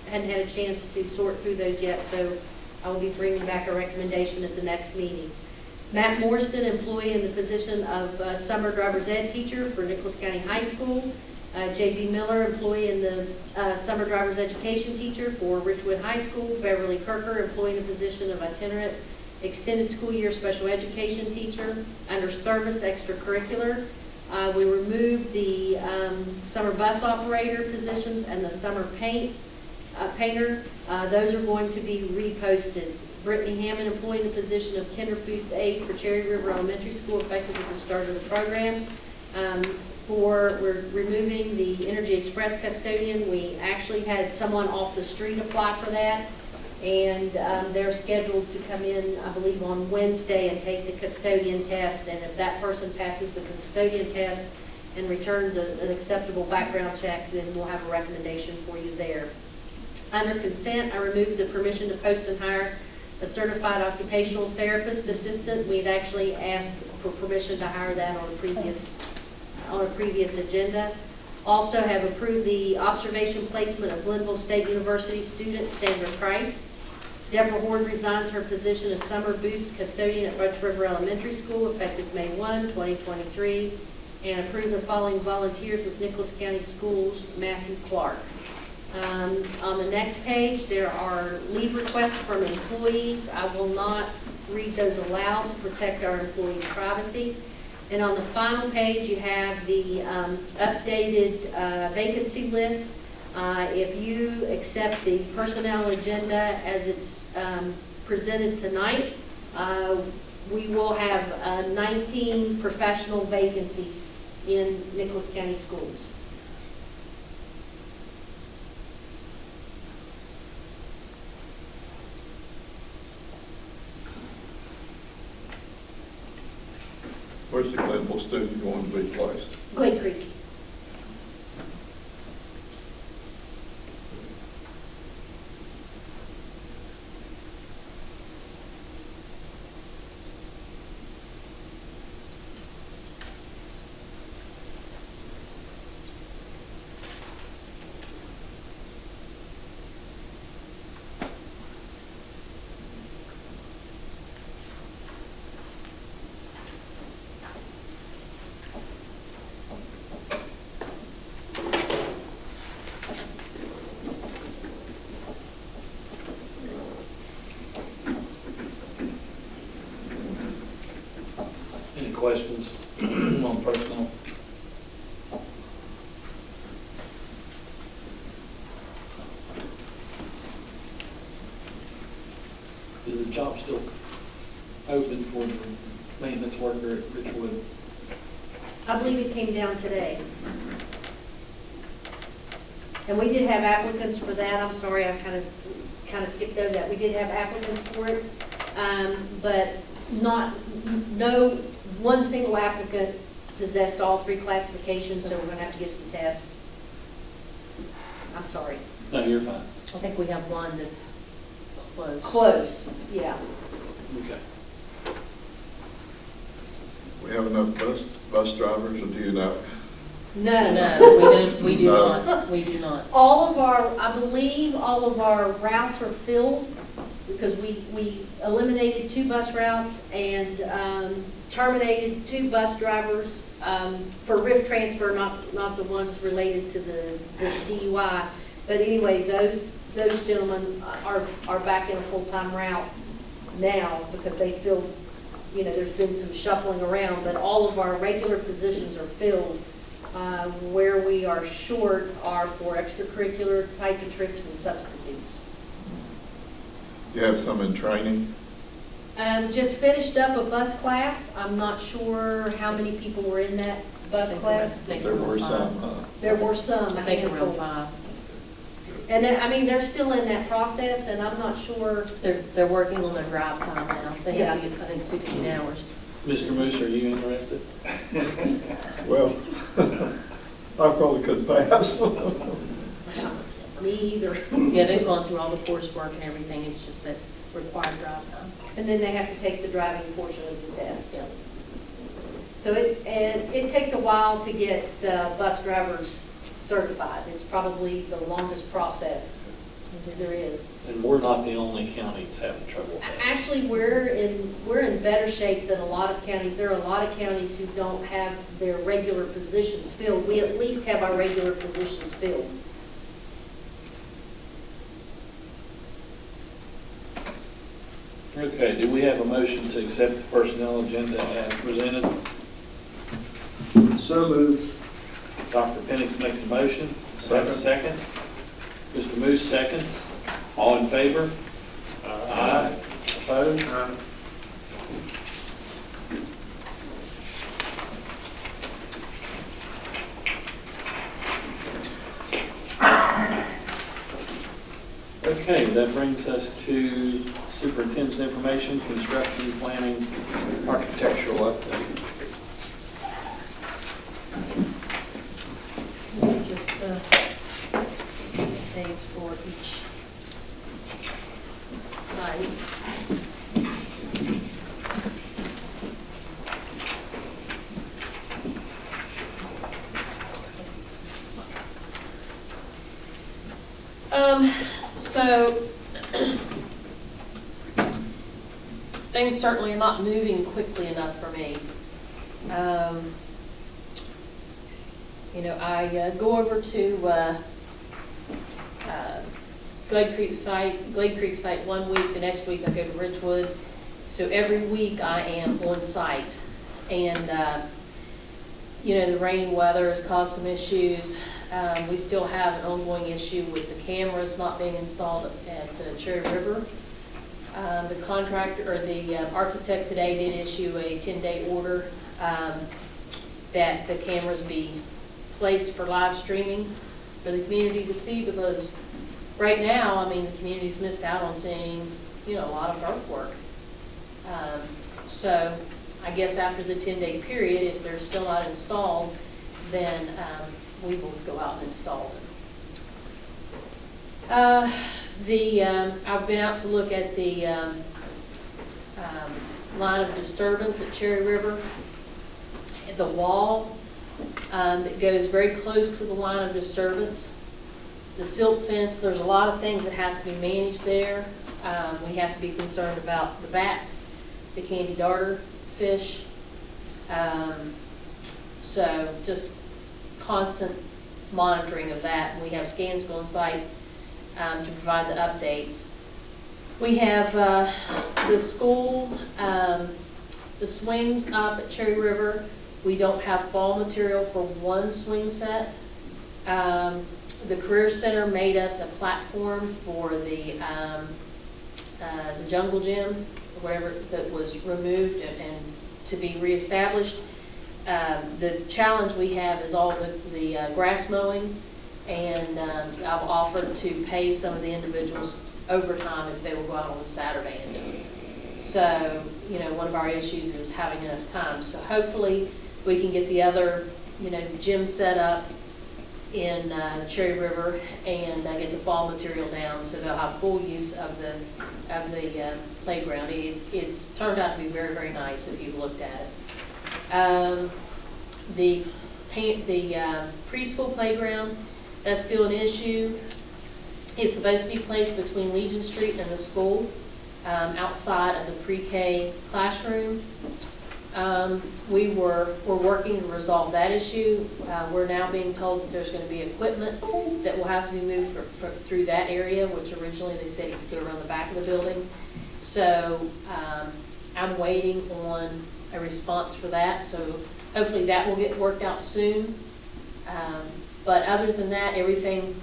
hadn't had a chance to sort through those yet, so I will be bringing back a recommendation at the next meeting. Matt Morston, employee in the position of summer driver's ed teacher for Nicholas County High School. J.B. Miller, employee in the summer driver's education teacher for Richwood High School. Beverly Kirker, employee in the position of itinerant extended school year special education teacher. Under service extracurricular, we removed the summer bus operator positions and the summer painter. Those are going to be reposted. Brittany Hammond, employee in the position of Kinderboost aide for Cherry River Elementary School, effective at the start of the program. We're removing the Energy Express custodian. We actually had someone off the street apply for that, and they're scheduled to come in, I believe, on Wednesday and take the custodian test, and if that person passes the custodian test and returns an acceptable background check, then we'll have a recommendation for you there. Under consent, I removed the permission to post and hire a certified occupational therapist assistant. We had actually asked for permission to hire that on a previous agenda. Also have approved the observation placement of Glenville State University student Sandra Kreitz. Deborah Horn resigns her position as summer boost custodian at Butch River Elementary School, effective May 1, 2023. And approve the following volunteers with Nicholas County Schools: Matthew Clark. On the next page, there are leave requests from employees. I will not read those aloud to protect our employees' privacy. And on the final page, you have the updated vacancy list. If you accept the personnel agenda as it's presented tonight, we will have 19 professional vacancies in Nicholas County Schools. Where's the Glenville student going to be placed? Glade Creek. Questions on personnel? Is the job still open for the maintenance worker at Richwood? I believe it came down today. And we did have applicants for that. I'm sorry, I kind of skipped over that. We did have applicants for it, but no one single applicant possessed all three classifications, so we're going to have to get some tests. I'm sorry. No, you're fine. I think we have one that's close. Close, yeah. Okay. We have enough bus drivers, or do you know? No. We do No. not. We do not. I believe all of our routes are filled, because we eliminated 2 bus routes and terminated 2 bus drivers for RIF transfer, not the ones related to the DUI. But anyway, those gentlemen are back in a full-time route now, because they filled, there's been some shuffling around, but all of our regular positions are filled. Where we are short are for extracurricular type of trips and substitutes. You have some in training? Just finished up a bus class. I'm not sure how many people were in that bus class. There were some, There were some, I a think handful. around 5. And then, I mean, they're still in that process, and I'm not sure. They're working on their drive time now. They have to Yeah. get, I think, 16 hours. Mr. Moose, are you interested? well, I probably could pass. Me either. Yeah, they've gone through all the coursework and everything. It's just that required drive time. And then they have to take the driving portion of the test. So it takes a while to get bus drivers certified. It's probably the longest process there is. And we're not the only counties having trouble with that. Actually, we're in better shape than a lot of counties. There are a lot of counties who don't have their regular positions filled. We at least have our regular positions filled. Okay, do we have a motion to accept the personnel agenda as presented? So moved. Dr. Penix makes a motion. Do I have a second? Mr. Moose seconds. All in favor? Aye. Opposed? Okay, that brings us to superintendent's information, construction, planning, architectural update. These are just the dates for each site. So things certainly are not moving quickly enough for me. You know, I go over to Glade Creek site 1 week, the next week I go to Ridgewood. So every week I am on site. And, you know, the rainy weather has caused some issues. We still have an ongoing issue with the cameras not being installed at Cherry River. The contractor, or the architect today did issue a 10-day order that the cameras be placed for live streaming for the community to see, because right now, I mean, the community's missed out on seeing, you know, a lot of artwork. So I guess after the 10-day period, if they're still not installed, then we will go out and install them. I've been out to look at the line of disturbance at Cherry River. The wall that goes very close to the line of disturbance. The silt fence, there's a lot of things that has to be managed there. We have to be concerned about the bats, the candy darter fish. So just constant monitoring of that. We have Scansville on site to provide the updates. We have the school, the swings up at Cherry River. We don't have fall material for one swing set. The Career Center made us a platform for the jungle gym, or whatever, that was removed and to be reestablished. The challenge we have is all the grass mowing, and I've offered to pay some of the individuals overtime if they will go out on Saturday and do it. So, you know, one of our issues is having enough time. So hopefully we can get the other, you know, gym set up in Cherry River and get the fall material down so they'll have full use of the playground. It's turned out to be very, very nice if you've looked at it. The preschool playground, that's still an issue. It's supposed to be placed between Legion Street and the school, outside of the pre-K classroom. We're working to resolve that issue. We're now being told that there's going to be equipment that will have to be moved through that area, which originally they said it could go around the back of the building. So I'm waiting on a response for that. So hopefully that will get worked out soon. But other than that, everything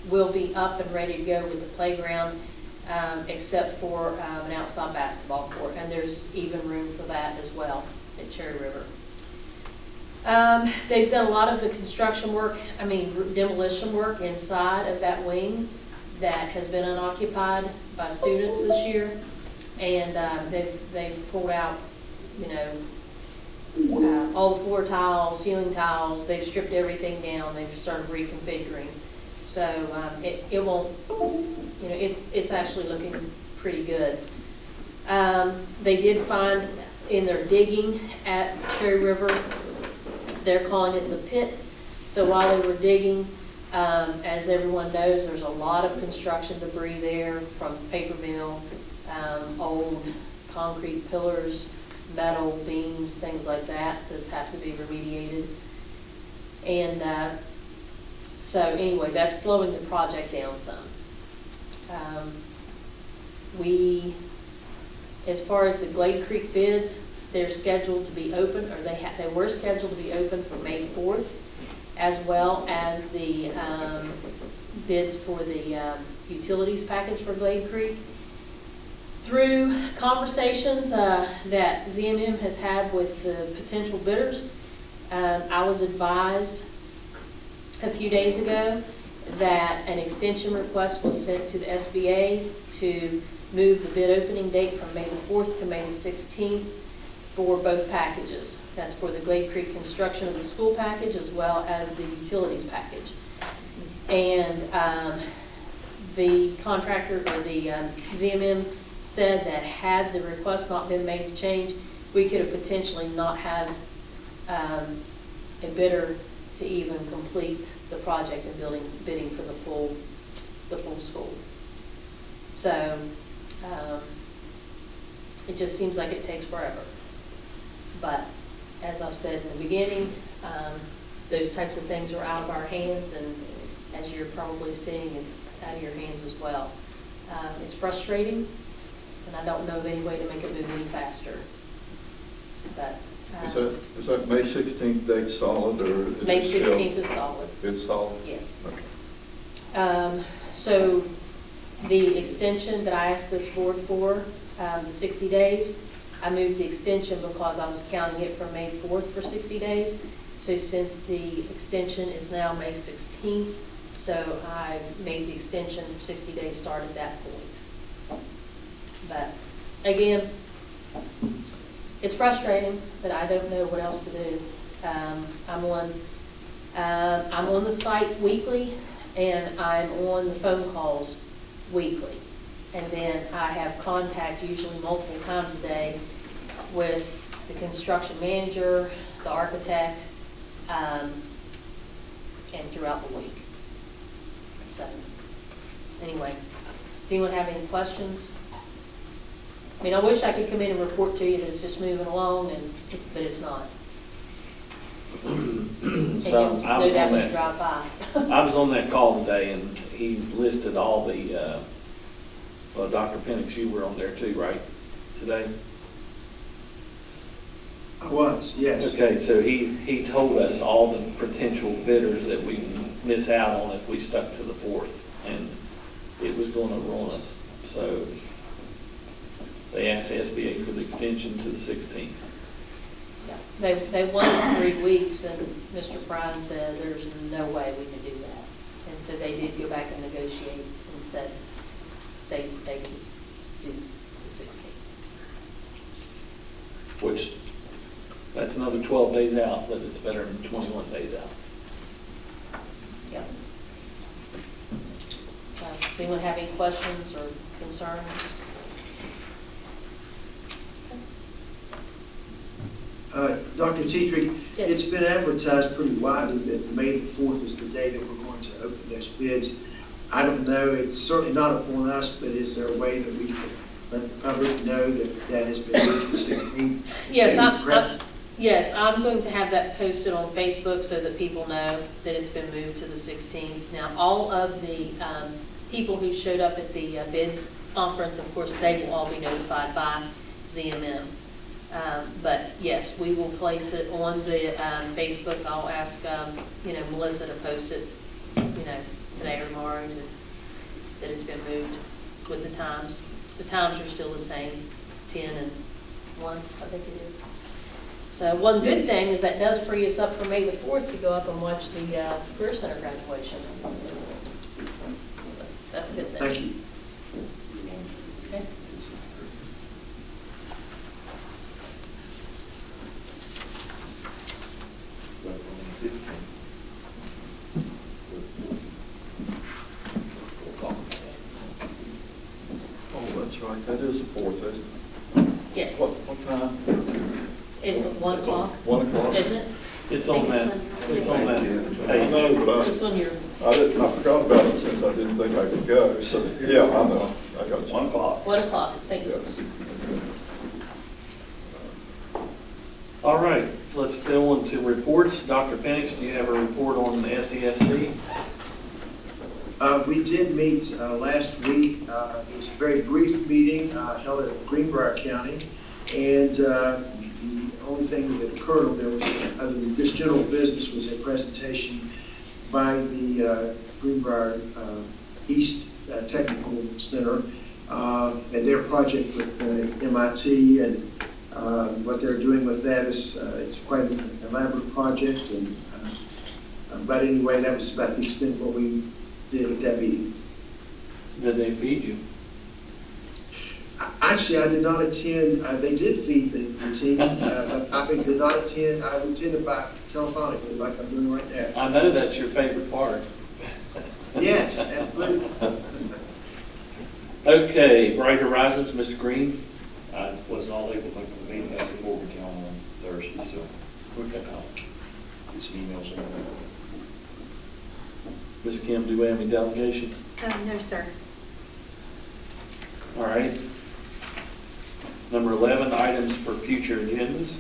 will be up and ready to go with the playground, except for an outside basketball court, and there's even room for that as well at Cherry River. They've done a lot of the construction work, demolition work inside of that wing that has been unoccupied by students this year. And they've pulled out, all the floor tiles, ceiling tiles, they've stripped everything down, they've started reconfiguring. So it won't, it's actually looking pretty good. They did find in their digging at Cherry River, they're calling it the pit. So while they were digging, as everyone knows, there's a lot of construction debris there from paper mill, old concrete pillars, metal beams, things like that have to be remediated. And so anyway, that's slowing the project down some. As far as the Glade Creek bids, they're scheduled to be open, or they were scheduled to be open for May 4th, as well as the bids for the utilities package for Glade Creek. Through conversations that ZMM has had with the potential bidders, I was advised a few days ago that an extension request was sent to the SBA to move the bid opening date from May the 4th to May the 16th for both packages. That's for the Glade Creek construction of the school package as well as the utilities package. And the contractor, or the ZMM, said that had the request not been made to change, we could have potentially not had a bidder to even complete the project and bidding for the full school. So it just seems like it takes forever. But as I've said in the beginning, those types of things are out of our hands, and as you're probably seeing, it's out of your hands as well. It's frustrating, and I don't know of any way to make it move any faster. But is that May 16th date solid, or is May it still? 16th is solid. It's solid? Yes. Okay. So the extension that I asked this board for, the 60 days, I moved the extension because I was counting it from May 4th for 60 days. So since the extension is now May 16th, so I made the extension 60 days start at that point. But again, it's frustrating, but I don't know what else to do. I'm on the site weekly, and I'm on the phone calls weekly. And then I have contact usually multiple times a day with the construction manager, the architect, and throughout the week. So anyway, does anyone have any questions? I mean, I wish I could come in and report to you that it's just moving along, but it's not. And So you'll know that when you drive by. I was on that call today, and he listed all the, well, Dr. Penix, you were on there too, right, today? I was, yes. Okay, so he told us all the potential bidders that we miss out on if we stuck to the 4th, and it was going to ruin us. So they asked SBA for the extension to the 16th. Yeah. They wanted 3 weeks, and Mr. Bryan said there's no way we can do that. And so they did go back and negotiate and said they could do the 16th. Which, that's another 12 days out, but it's better than 21 days out. Yep. So, does anyone have any questions or concerns? Dr. Tetrick, Yes. it's been advertised pretty widely that May the 4th is the day that we're going to open those bids. I don't know, it's certainly not upon us, but is there a way that we can let the public know that that has been moved to the 16th? Yes, I'm going to have that posted on Facebook so that people know that it's been moved to the 16th. Now, all of the people who showed up at the bid conference, of course, they will all be notified by ZMM. But yes, we will place it on the Facebook. I'll ask, Melissa to post it, today or tomorrow, that it's been moved with the times. The times are still the same, 10 and 1, I think it is. So one good thing is that does free us up for May the 4th to go up and watch the Career Center graduation. So that's a good thing. Thank you. Okay. Oh, that's right, that is the 4th, isn't it? Yes, What time? it's 1 o'clock, 1 o'clock? isn't it? It's on that, it's on that I page. know, but It's on your, I forgot about it since I didn't think I could go, so, yeah, I know, I got you. 1 o'clock. 1 o'clock at St. Luke's. Yes. All right, let's go on to reports. Dr. Penix, do you have a report on the SESC? We did meet last week. It was a very brief meeting held at Greenbrier County. And the only thing that occurred on there was, other than just general business, was a presentation by the Greenbrier East Technical Center and their project with MIT, and what they're doing with that is it's quite an elaborate project. And but anyway, that was about the extent of what we did at that meeting. Did they feed you? Actually, I did not attend. They did feed the team, but I did not attend. I attended by telephonically, like I'm doing right now. I know that's your favorite part. Yes, absolutely. Okay, Bright Horizons, Mr. Green. I wasn't all able to make the meeting up in Morgantown on Thursday, so Okay. I'll get some emails on that. Ms. Kim, do we have any delegation? No, sir. All right. Number 11, items for future agendas.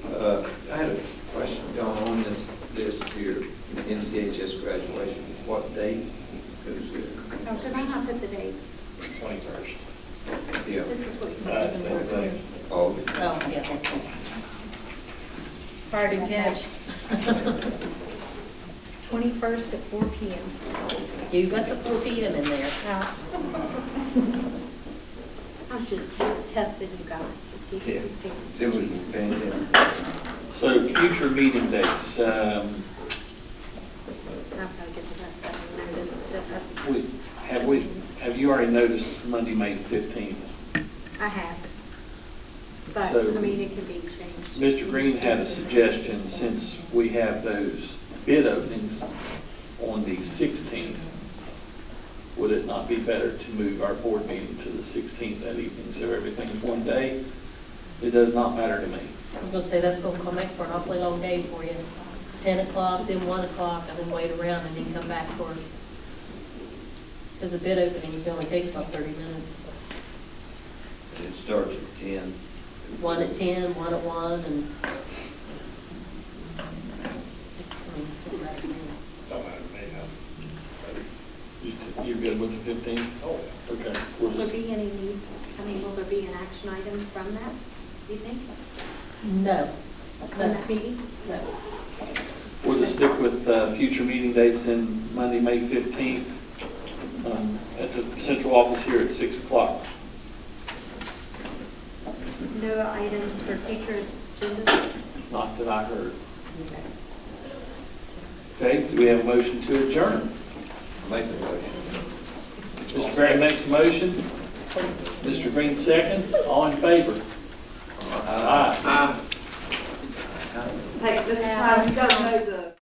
I had a question, John, on this list here, NCHS graduation. What date goes there? Oh, did I not put the date? 21st. Yeah. This is what you Same thing. Oh, Oh, yeah. Hard to catch. 21st at 4 p.m. You got the 4 p.m. in there. I'm just testing you guys to see if yeah. it's big. See what you're paying attention. So future meeting dates. I've got to get the rest of them noticed to, Have you already noticed Monday, May 15th? I have. But, So- I mean, it can be changed. Mr. Green had a suggestion, since we have those bid openings on the 16th, would it not be better to move our board meeting to the 16th that evening, so everything's one day? It does not matter to me. I was gonna say, that's gonna make for an awfully long day for you. 10 o'clock, then 1 o'clock, and then wait around and then come back for, because the bid openings only takes about 30 minutes. And it starts at 10. 1 at 10, 1 at 1, and. Don't matter to me, You're good with the 15th? Oh, Okay. Will there be any need, will there be an action item from that, do you think? No. From that meeting? No. We'll just stick with future meeting dates in Monday, May 15th, at the central office here at 6 o'clock. No items for future agendas? Not that I heard. Okay, do we have a motion to adjourn? Make the motion. Mr. Berry makes a motion. Mr. Green seconds. All in favor? Aye. Uh, Hey, this is why we don't know the